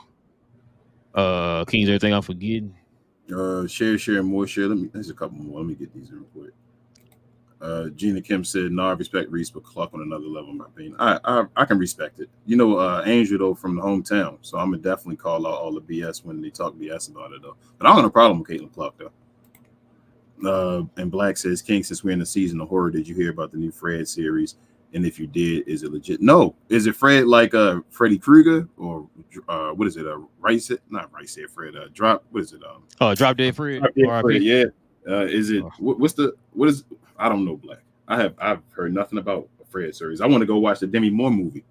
Kings, everything I'm forgetting. Share, more share. There's a couple more. Let me get these real quick. Gina Kim said, "No, I respect Reese, but Clark on another level, in my opinion." I can respect it. You know, Angel though from the hometown, so I'm gonna definitely call out all the BS when they talk BS about it though. But I don't have a problem with Caitlin Clark though. And Black says, "King, since we're in the season of horror, did you hear about the new Fred series? And if you did, is it legit?" No. Is it Fred like Freddy Krueger or what is it? Rice? Not Rice Head Fred. Drop. What is it? Drop Dead Fred. Fred, yeah. Is it? What is? I don't know, Black. I've heard nothing about a Fred series. I want to go watch the Demi Moore movie.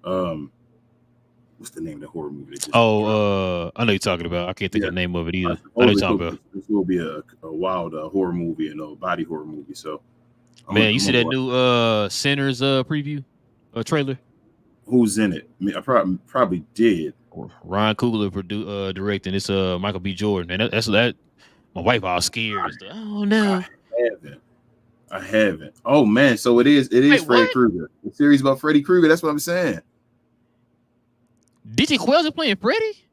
What's the name of the horror movie? I know you're talking about. I can't think of the name of it either. I know you're talking about. This will be a wild horror movie and a body horror movie. So, you see that new Sinners preview trailer? Who's in it? I mean, I probably did. Ryan Coogler directing. It's Michael B. Jordan, and that's that. My wife all scared. Oh no, I haven't. Oh man, so it is Freddy Krueger. The series about Freddy Krueger. That's what I'm saying. DJ Quells is playing Freddy?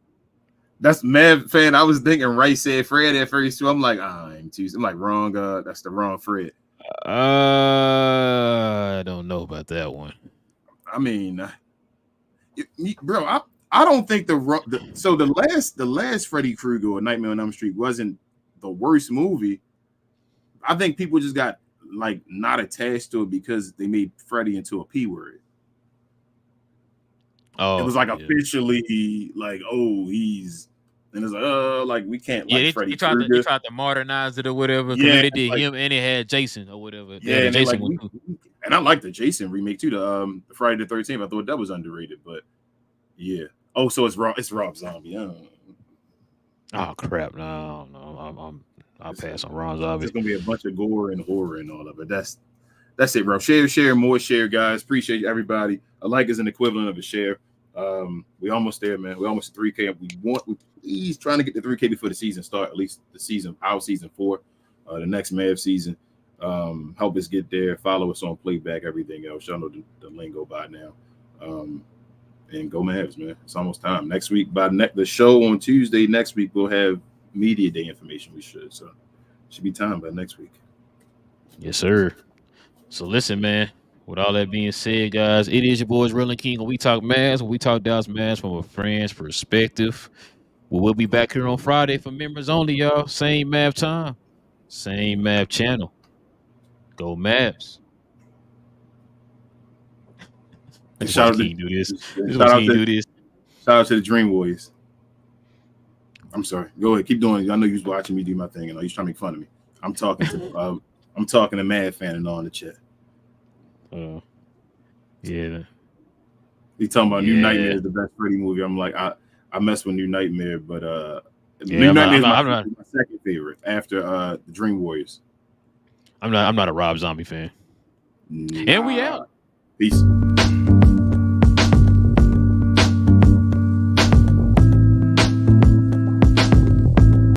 That's Mav fan. I was thinking Rice said Fred at first too. I'm like, I'm like wrong. That's the wrong Fred. I don't know about that one. I mean, bro, I don't think the last Freddy Krueger or Nightmare on Elm Street wasn't the worst movie. I think people just got like not attached to it because they made Freddy into a P word. Oh, it was like officially like, oh, he's, and it's like we can't like Freddy Krueger. They tried to modernize it or whatever. Yeah, they did like, him and it had Jason or whatever. Yeah, and, Jason and I like the Jason remake too. The Friday the 13th. I thought that was underrated, but yeah. Oh, so it's Rob Zombie. Oh crap! No, I'll pass on Ron There's Zombie. gonna be a bunch of gore and horror and all of it. That's it, bro. Share, more share, guys. Appreciate everybody. A like is an equivalent of a share. We almost there, man. We almost 3K. We please trying to get to 3K before the season start. At least our season 4, the next Mavs season. Help us get there. Follow us on Playback. Everything else. Y'all know the lingo by now. And go Mavs, man. It's almost time. Next week, the show on Tuesday next week, we'll have media day information. We should be time by next week. Yes, sir. So listen, man. With all that being said, guys, it is your boys Relle and King. When we talk Mavs, when we talk Dallas Mavs from a friend's perspective. We'll be back here on Friday for members only, y'all. Same Mav time, same Mav channel. Go Mavs. And shout out to do this. Shout out to the Dream Warriors. I'm sorry. Go ahead. Keep doing it. I know you was watching me do my thing, and you was trying to make fun of me. I'm talking to Mad Fan and all in the chat. Yeah. He talking about New Nightmare is the best Freddy movie. I'm like, I mess with New Nightmare, but New Nightmare is my second favorite after the Dream Warriors. I'm not a Rob Zombie fan. Nah. And we out. Peace.